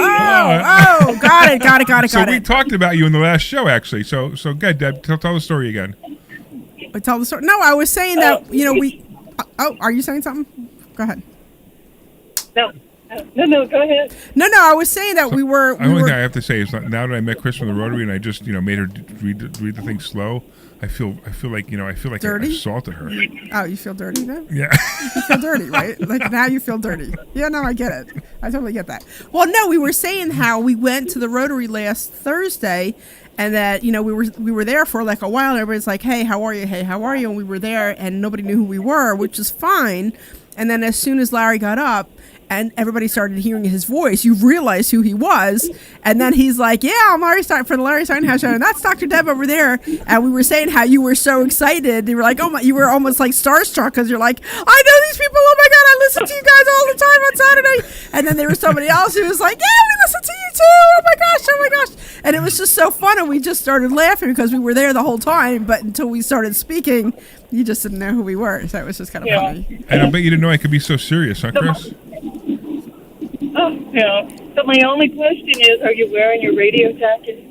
got it. So we talked about you in the last show, actually. So good, Deb. Tell the story again. Tell the story. No, I was saying that we. Oh, are you saying something? Go ahead. No, go ahead. No, I was saying that we were. The only thing I have to say is that now that I met Chris from the Rotary and I just made her read the thing slow, I feel like Dirty? I assaulted her. Oh, you feel dirty now? Yeah. You feel dirty, right? Like now you feel dirty. Yeah, no, I get it. I totally get that. Well, no, we were saying how we went to the Rotary last Thursday, and that we were there for like a while. And everybody's like, "Hey, how are you? Hey, how are you?" And we were there, and nobody knew who we were, which is fine. And then as soon as Larry got up, and everybody started hearing his voice, you realized who he was. And then he's like, "Yeah, I'm Larry Stein for the Larry Steinhouse show, and that's Dr. Deb over there." And we were saying how you were so excited. You were like, "Oh my!" You were almost like starstruck because you're like, "I know these people. Oh my God, I listen to you guys all the time on Saturday." And then there was somebody else who was like, "Yeah, we listen to you too. Oh my gosh!" And it was just so fun, and we just started laughing because we were there the whole time. But until we started speaking, you just didn't know who we were. So it was just kind of funny. And I bet you didn't know I could be so serious, huh, Chris? Oh, yeah. So my only question is, are you wearing your radio jacket?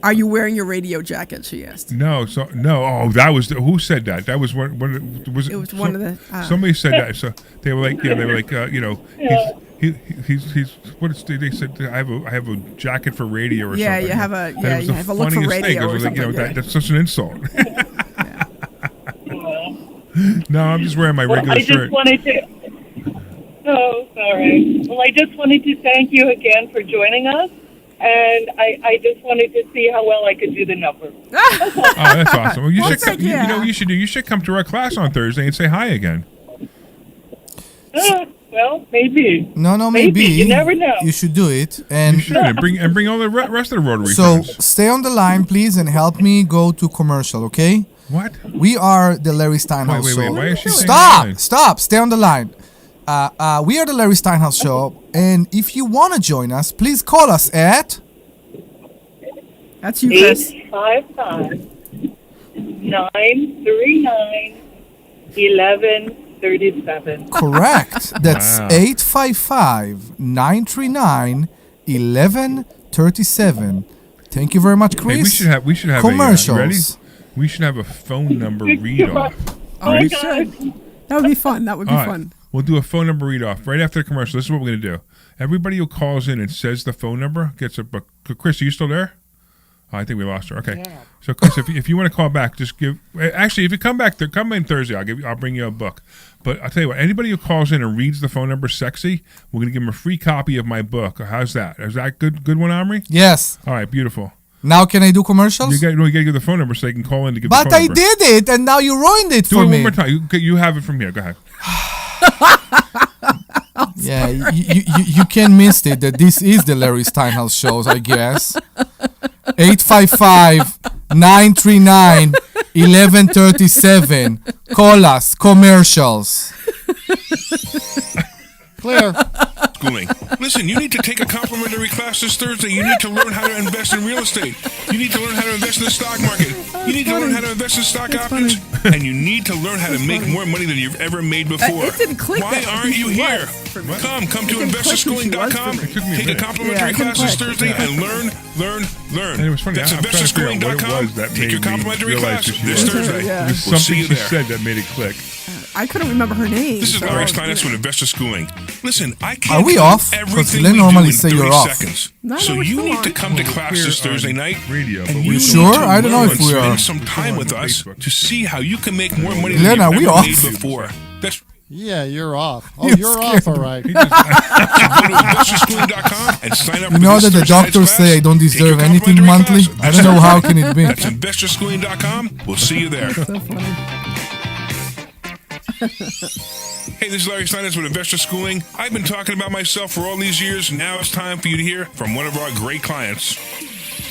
Are you wearing your radio jacket? She asked. No. Oh, that was who said that? That was one. Was it? It was one of the. Somebody said that. So they were like, he's what is they said? I have a jacket for radio or something. You have a look for radio or something. That's such an insult. No, I'm just wearing my regular shirt. Oh, sorry. Well, I just wanted to thank you again for joining us, and I just wanted to see how well I could do the number. Oh, that's awesome. Well, you should come to our class on Thursday and say hi again. Well, maybe. No, maybe. You never know. You should do it, and you should bring all the rest of the Rotary so friends. stay on the line, please, and help me go to commercial, okay? What? We are the Larry Steinhouse Wait, show. why is she saying that? Stop! Stay on the line. We are the Larry Steinhouse show, and if you want to join us, please call us at. That's you, Chris. 855-939-1137. Correct. That's 855-939-1137. Thank you very much, Chris. Hey, we should have commercials. Ready? We should have a phone number read off. Oh, we should. That would be fun. That would be fun. We'll do a phone number read off right after the commercial. This is what we're going to do. Everybody who calls in and says the phone number gets a book. Chris, are you still there? Oh, I think we lost her. Okay. Yeah. So, Chris, if you want to call back, just give. Actually, if you come back, come in Thursday. I'll bring you a book. But I'll tell you what. Anybody who calls in and reads the phone number sexy, we're going to give them a free copy of my book. How's that? Is that good? Good one, Omri? Yes. All right. Beautiful. Now can I do commercials? You got to give the phone number so they can call in to give. But the phone number. I did it, and now you ruined it for me. Do it one more time. You have it from here. Go ahead. Yeah, you can't miss it that this is the Larry Steinhouse shows, I guess. 855-939-1137. Call us. Commercials. Clear. Schooling. Listen, you need to take a complimentary class this Thursday. You need to learn how to invest in real estate. You need to learn how to invest in the stock market. You need to learn how to invest in stock options. And you need to learn how to make more money than you've ever made before. It didn't click. Why aren't you here? Come to investorschooling.com. Take a complimentary class this Thursday and learn. And it was funny. That's investorschooling.com. Take your complimentary class this Thursday. There's We'll see something you she there. said that made it click. I couldn't remember her name. This is Larry Steinhouse with Investor Schooling. Listen, I can't Are we cover off? 'Cause everything Len we normally do in say 30 you're off. seconds. No, So we're you still need on. to come to class this Thursday night. Radio, and but you we're need sure? to I don't know learn if we and are. spend some time with us Facebook. to see how you can make more money Len, than are you've we ever off? made before. That's Yeah, you're off. Oh, You're you're scared. off, all right. so go to investorschooling.com and sign up You for know this that the Thursday night's doctors class. say I don't Take deserve your anything complimentary monthly. class. I don't know how can it be. That's investorschooling.com. We'll see you there. So funny. Hey, this is Larry Steinhouse with Investor Schooling. I've been talking about myself for all these years, and now it's time for you to hear from one of our great clients.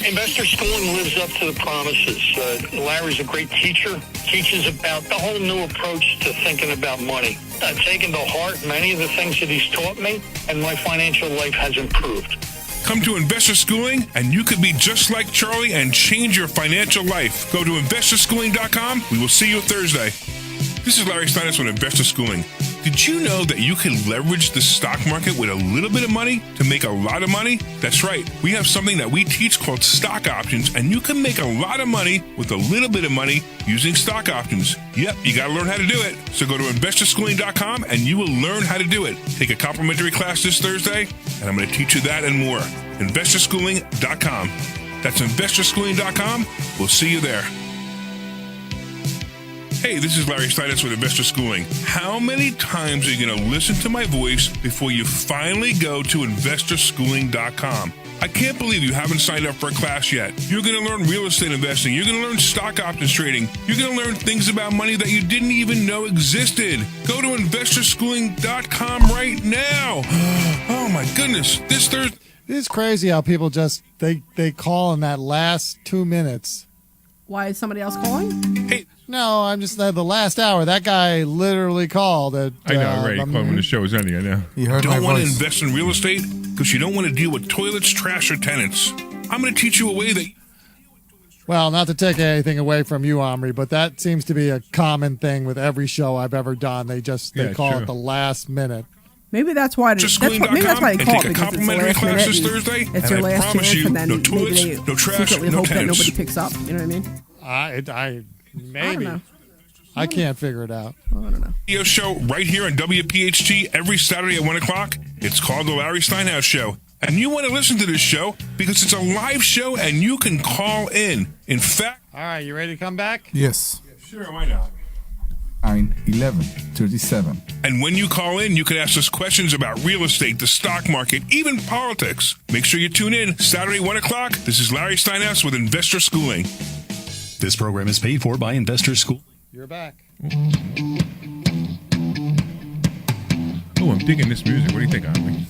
Investor Schooling lives up to the promises. Larry's a great teacher, teaches about the whole new approach to thinking about money. I've taken to heart many of the things that he's taught me, and my financial life has improved. Come to Investor Schooling, and you could be just like Charlie and change your financial life. Go to investorschooling.com. We will see you Thursday. This is Larry Steinhouse with Investor Schooling. Did you know that you can leverage the stock market with a little bit of money to make a lot of money? That's right. We have something that we teach called stock options, and you can make a lot of money with a little bit of money using stock options. Yep, you got to learn how to do it. So go to investorschooling.com and you will learn how to do it. Take a complimentary class this Thursday, and I'm going to teach you that and more. Investorschooling.com. That's investorschooling.com. We'll see you there. Hey, this is Larry Steinhouse with Investor Schooling. How many times are you going to listen to my voice before you finally go to investorschooling.com? I can't believe you haven't signed up for a class yet. You're going to learn real estate investing. You're going to learn stock options trading. You're going to learn things about money that you didn't even know existed. Go to investorschooling.com right now. Oh my goodness. This Thursday. It is crazy how people just, they call in that last 2 minutes. Why is somebody else calling? Hey. No, I'm just the last hour. That guy literally called. I know, right? He called when the show was ending. I know. You heard my Don't want to voice. invest in real estate because you don't want to deal with toilets, trash, or tenants. I'm going to teach you a way that. Well, not to take anything away from you, Omri, but that seems to be a common thing with every show I've ever done. They call true. it the last minute. Maybe that's why. Maybe that's why they call it, because it's the last minute. Thursday, It's your last chance, you, and then no toilets, maybe they no trash, secretly no hope that tenants. nobody picks up. You know what I mean? I maybe. know. I can't figure it out. I don't know. Radio show right here on WPHT every Saturday at 1 o'clock. It's called The Larry Steinhouse Show. And you want to listen to this show because it's a live show and you can call in. In fact... All right, you ready to come back? Yes. Sure, why not? 9/11/37. And when you call in, you can ask us questions about real estate, the stock market, even politics. Make sure you tune in Saturday, 1 o'clock. This is Larry Steinhouse with Investor Schooling. This program is paid for by Investor School. You're back. Oh, I'm digging this music. What do you think, Omri?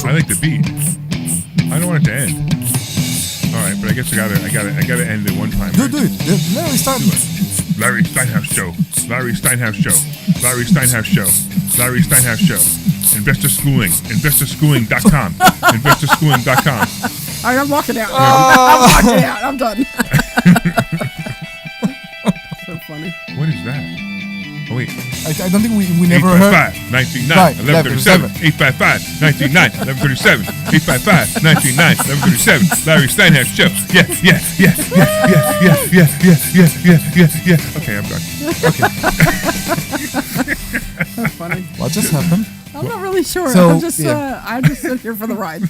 I like the beat. I don't want it to end. All right, but I guess I gotta end it one time. Do it. Larry Steinhouse. Larry Steinhouse Show. Larry Steinhouse Show. Larry Steinhouse Show. Larry Steinhouse Show. Investor Schooling. Investorschooling.com. Investorschooling.com. All right, I'm walking out. I'm walking out. I'm done. So funny. What is that? Oh, wait. I don't think we never heard. 855 1137. 855 1137. 855 1137. Larry Steinhouse Show. Yeah. Okay, I'm done. That's funny. What just happened? I'm not really sure. So, I'm just sit here for the ride.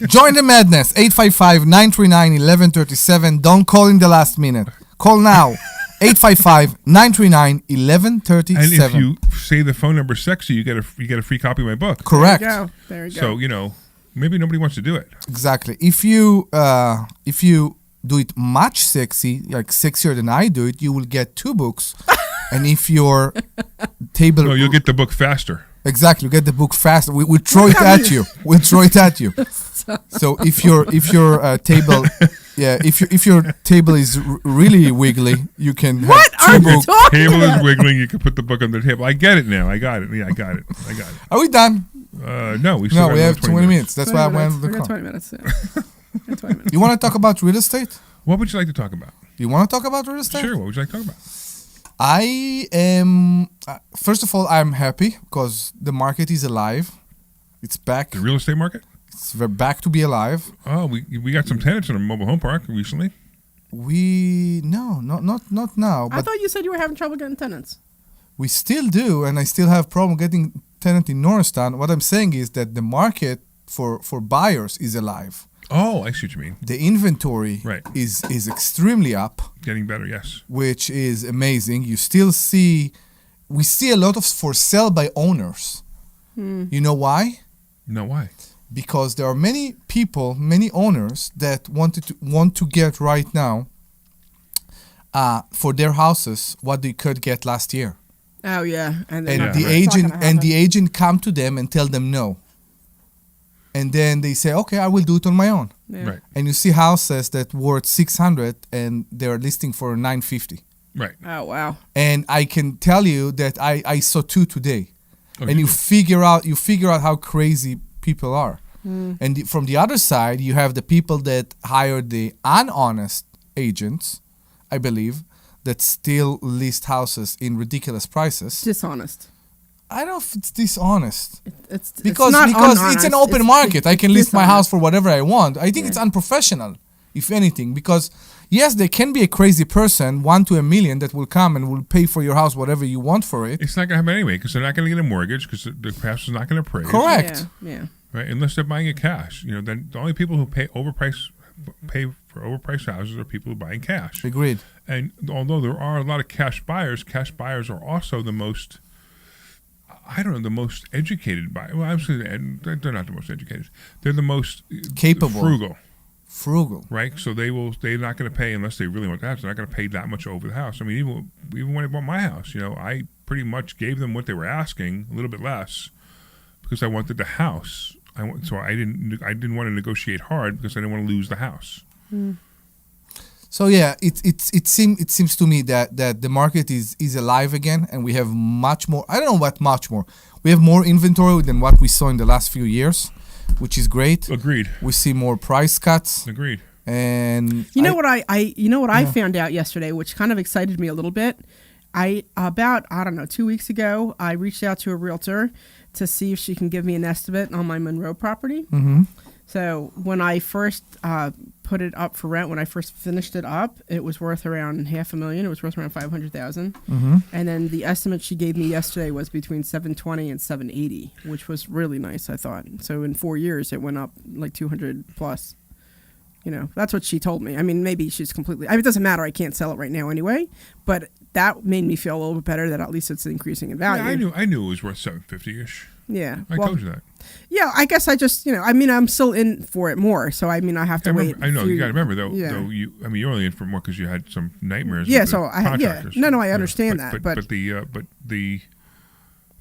Join the madness. 855-939-1137. Don't call in the last minute. Call now. 855-939-1137. And if you say the phone number sexy, you get a free copy of my book. Correct. There you go. So, maybe nobody wants to do it. Exactly. If you do it much sexy, like sexier than I do it, you will get 2 books. And if your table... No, you'll get the book faster. Exactly. You get the book faster. We'll throw it at you. We'll throw it at you. So if your table... Yeah, if your table is really wiggly, you can have 2 books. Table is wiggling. You can put the book on the table. I get it now. I got it. Yeah, I got it. Are we done? No, we still have 20 minutes. That's why I went We the got call. 20 minutes. Yeah. 20 minutes. You want to talk about real estate? What would you like to talk about? You want to talk about real estate? Sure. What would you like to talk about? I am. First of all, I'm happy because the market is alive. It's back. The real estate market? It's back to be alive. Oh, we got some tenants in a mobile home park recently. Not now. I But thought you said you were having trouble getting tenants. we still do, and I still have problem getting tenant in Norristown. What I'm saying is that the market for buyers is alive. Oh, I see what you mean. The inventory is extremely up. Getting better, yes. Which is amazing. We see a lot of for sale by owners. You know why? No, why? Because there are many people, many owners that want to get right now for their houses what they could get last year. Oh yeah, and the agent come to them and tell them no. And then they say, okay, I will do it on my own. Yeah. Right. And you see houses that worth 600 and they're listing for 950. Right. Oh wow. And I can tell you that I saw 2 today. and you figure out how crazy people are. And from the other side, you have the people that hire the unhonest agents, I believe, that still list houses in ridiculous prices. Dishonest. I don't know if it's dishonest. Because it's an open market. I can list my house for whatever I want. I think it's unprofessional, if anything, because yes, there can be a crazy person, 1 to a million, that will come and will pay for your house whatever you want for it. It's not going to happen anyway because they're not going to get a mortgage because the house is not going to appraise. Correct. Yeah. Right, unless they're buying it cash. Then the only people who pay for overpriced houses are people who are buying cash. Agreed. And although there are a lot of cash buyers are also the most, the most educated buyers. Well, obviously, they're not the most educated. They're the most capable. Frugal. Right? So they're not going to pay unless they really want the house. They're not going to pay that much over the house. I mean, even when I bought my house, I pretty much gave them what they were asking, a little bit less, because I wanted the house. So I didn't want to negotiate hard because I didn't want to lose the house. So yeah, it seems to me that the market is alive again, and we have much more. I don't know what much more. We have more inventory than what we saw in the last few years, which is great. Agreed. We see more price cuts. Agreed. And I found out yesterday, which kind of excited me a little bit. About 2 weeks ago, I reached out to a realtor to see if she can give me an estimate on my Monroe property. Mm-hmm. So when I first put it up for rent, when I first finished it up, it was worth around $500,000. It was worth around $500,000. Mm-hmm. And then the estimate she gave me yesterday was between $720 and $780, which was really nice, I thought. So in 4 years, it went up like 200 plus. That's what she told me. I mean, maybe she's completely. I mean, it doesn't matter. I can't sell it right now anyway. But that made me feel a little bit better that at least it's increasing in value. Yeah, I knew it was worth $750-ish. Yeah, I told you that. Yeah, I guess I just I'm still in for it more. So I have to wait. I know you got to remember though. Yeah. Though you're only in for more because you had some nightmares. Yeah. With So I understand that. But the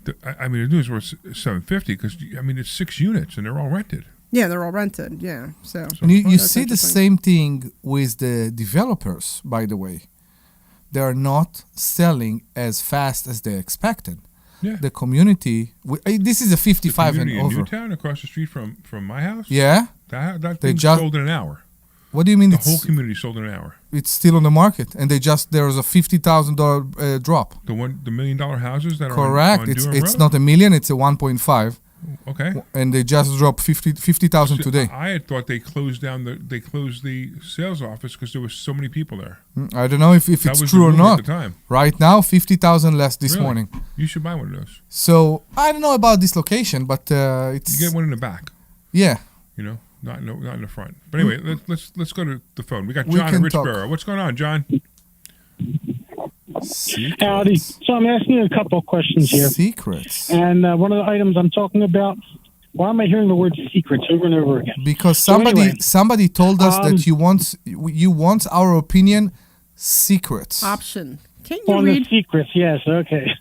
it was worth $750 because it's 6 units and they're all rented. Yeah, they're all rented. Yeah, so you see the same thing with the developers. By the way, they are not selling as fast as they expected. Yeah. The community. This is a 55 and over. In Newtown, across the street from my house. Yeah. That thing sold in an hour. What do you mean? The whole community sold in an hour. It's still on the market, and there was a $50,000 drop. The $1 million houses that correct. are on It's not $1 million. It's a 1.5. Okay. And they just dropped 50,000 today. I had thought they closed the sales office because there was so many people there. I don't know if it's true or not. At the time. Right now, 50,000 less this morning. You should buy one of those. So I don't know about this location, but it's you get one in the back. Yeah. Not in the front. But anyway, let's go to the phone. We got John in Richboro. What's going on, John? Secrets. Howdy. So I'm asking you a couple of questions here. Secrets. And one of the items I'm talking about, why am I hearing the word secrets over and over again? Because somebody told us that you want our opinion secrets. Option. Can you on read? The secrets, yes. Okay.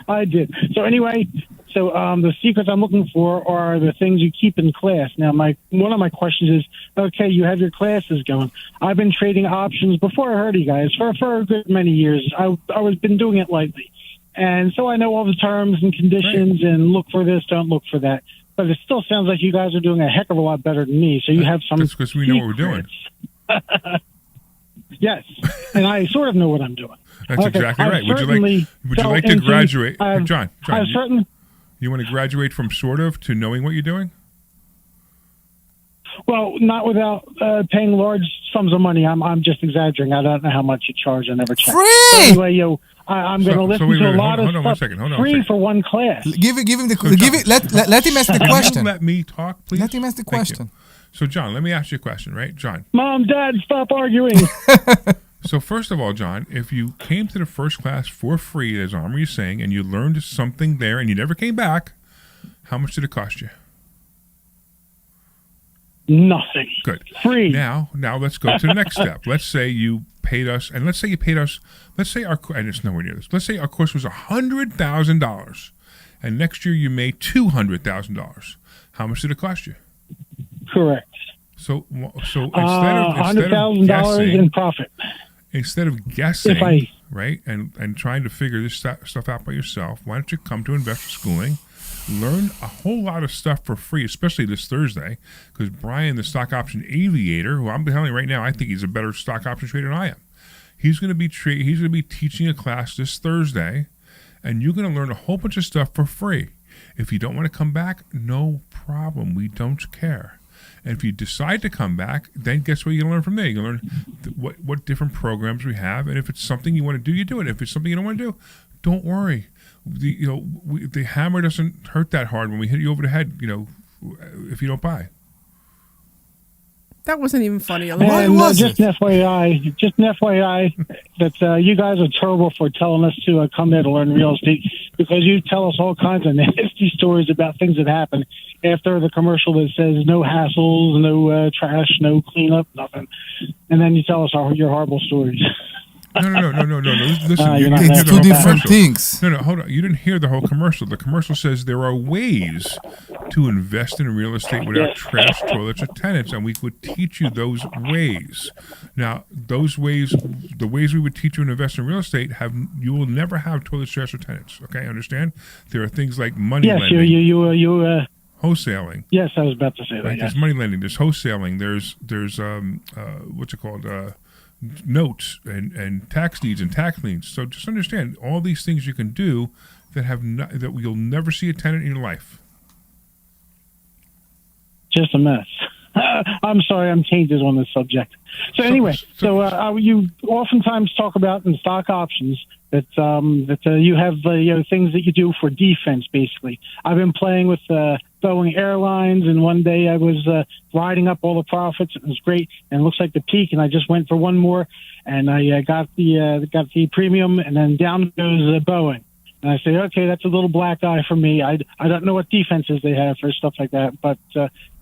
I did. So anyway, the secrets I'm looking for are the things you keep in class. Now, one of my questions is, okay, you have your classes going. I've been trading options before I heard you guys for a good many years. I was been doing it lately. And so I know all the terms and conditions and look for this, don't look for that. But it still sounds like you guys are doing a heck of a lot better than me. So you have some. That's because we know what we're doing. Yes, and I sort of know what I'm doing. That's exactly right. Would you like to graduate, John? You want to graduate from sort of to knowing what you're doing? Well, not without paying large sums of money. I'm just exaggerating. I don't know how much you charge. I never checked. Free. So anyway, I'm going to listen to a lot of stuff free for one class. Let him ask the question. Let me talk, please. Let him ask the question. So, John, let me ask you a question, right? John. Mom, Dad, stop arguing. So, first of all, John, if you came to the first class for free, as Omri is saying, and you learned something there and you never came back, how much did it cost you? Nothing. Good. Free. Now let's go to the next step. Let's say you paid us, and let's say and it's nowhere near this. Let's say our course was $100,000, and next year you made $200,000. How much did it cost you? Correct. So instead of $100,000 in profit. Instead of guessing, right, and trying to figure this stuff out by yourself, why don't you come to Investor Schooling, learn a whole lot of stuff for free, especially this Thursday, because Brian, the stock option aviator, who I'm telling you right now, I think he's a better stock option trader than I am. He's going to be teaching a class this Thursday, and you're going to learn a whole bunch of stuff for free. If you don't want to come back, no problem. We don't care. And if you decide to come back, then guess what you learn from there? You learn what different programs we have, and if it's something you want to do, you do it. If it's something you don't want to do, don't worry. The hammer doesn't hurt that hard when we hit you over the head. If you don't buy. That wasn't even funny. And just an FYI, that you guys are terrible for telling us to come there to learn real estate, because you tell us all kinds of nasty stories about things that happen after the commercial that says no hassles, no trash, no cleanup, nothing, and then you tell us your horrible stories. No. Listen, it's two different things. No, hold on. You didn't hear the whole commercial. The commercial says there are ways to invest in real estate without trash, toilets, or tenants, and we would teach you those ways. Now, those ways, the ways we would teach you to invest in real estate, you will never have toilets, trash, or tenants. Okay, understand? There are things like money lending. Yes, wholesaling. Yes, I was about to say that. Right? There's money lending. There's wholesaling. There's what's it called? Notes and tax deeds and tax liens. So just understand all these things you can do that you'll never see a tenant in your life. Just a mess. I'm sorry, I'm tainted on this subject. So anyway, you oftentimes talk about in stock options that you have things that you do for defense. Basically, I've been playing with Boeing Airlines, and one day I was riding up all the profits. It was great, and it looks like the peak. And I just went for one more, and I got the premium, and then down goes Boeing. And I say, okay, that's a little black eye for me. I don't know what defenses they have for stuff like that, but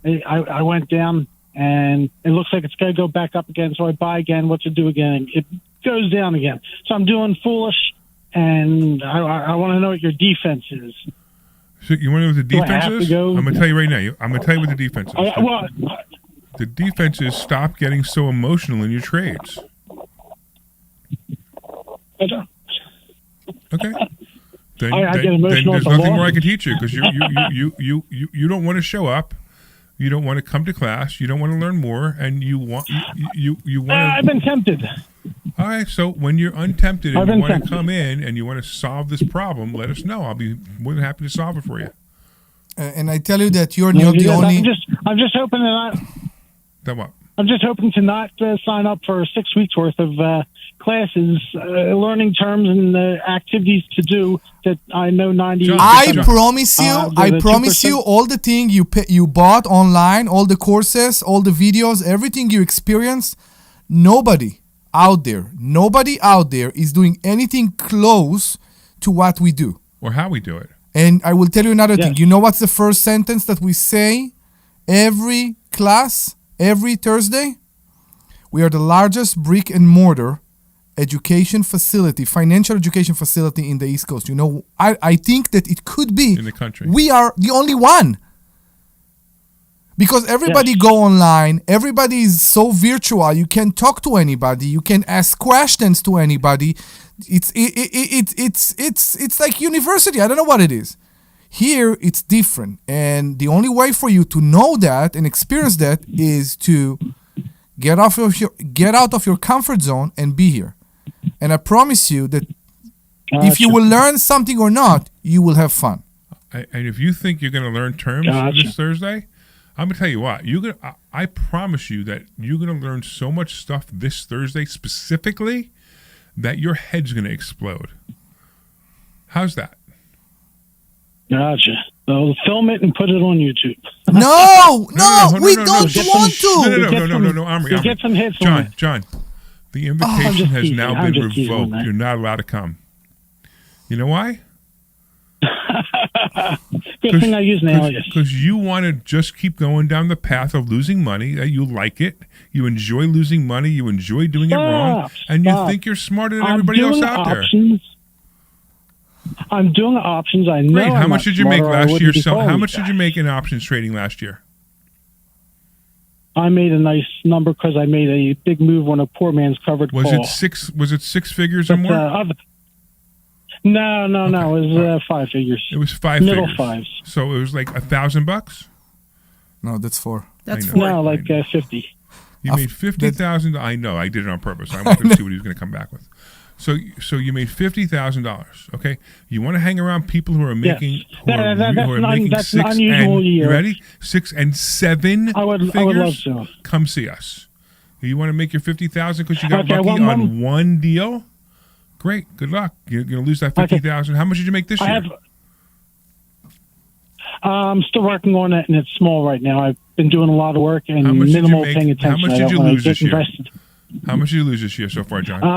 I went down, and it looks like it's going to go back up again. So I buy again. What's it do again? It goes down again. So I'm doing foolish, and I want to know what your defense is. So you want to know what the defense is? I'm going to tell you right now. I'm going to tell you what the defense is. The defense is stop getting so emotional in your trades. Okay. Then there's nothing more I can teach you, because you don't want to show up, you don't want to come to class, you don't want to learn more, and you want to. I've been tempted. All right, so when you're untempted and you want to come in and you want to solve this problem, let us know. I'll be more than happy to solve it for you. And I tell you that you're not the only. I'm just hoping that That what? I'm just hoping to not sign up for 6 weeks worth of classes, learning terms and activities to do that I know 90%. I promise you, all the thing you bought online, all the courses, all the videos, everything you experience, nobody out there is doing anything close to what we do. Or how we do it. And I will tell you another thing. You know what's the first sentence that we say every class, every Thursday? We are the largest brick and mortar education facility, financial education facility in the East Coast. You know, I think that it could be in the country. We are the only one. Because everybody go online, everybody is so virtual. You can talk to anybody, you can ask questions to anybody. It's like university. I don't know what it is. Here it's different, and the only way for you to know that and experience that is to get out of your comfort zone and be here. And I promise you that if you will learn something or not, you will have fun. And if you think you're going to learn terms this Thursday, I'm gonna tell you what. I promise you that you're gonna learn so much stuff this Thursday specifically that your head's gonna explode. How's that? Gotcha. So film it and put it on YouTube. No, we don't want to. No, Omri. Get some hits John, on it. John, the invitation has now been revoked. You're not allowed to come. You know why? Good thing I use an alias. Because you want to just keep going down the path of losing money. You like it. You enjoy losing money. You enjoy doing it wrong. And you think you're smarter than everybody else out there. I'm doing options. I know. Great. How much did you make last year? How much did you make in options trading last year? I made a nice number because I made a big move on a poor man's covered Was call. it six figures or But, more? No. It was 5 figures. It was five Middle figures. fives. So it was like $1,000. No, that's 4. That's I know. 4. No, like 50. You made 50,000. I know. I did it on purpose. I wanted to see what he was going to come back with. So you made $50,000. Okay. You want to hang around people who are making That's six an unusual and year. you ready? 6 and 7 I would love to. Come see us. You want to make your 50,000 because you got Okay, lucky on one deal? Great. Good luck. You're going to lose that 50,000. How much did you make this year? I'm still working on it, and it's small right now. I've been doing a lot of work and How much did you minimal make? paying attention. How much did you I don't wanna lose get this year? invested. How much did you lose this year so far, John?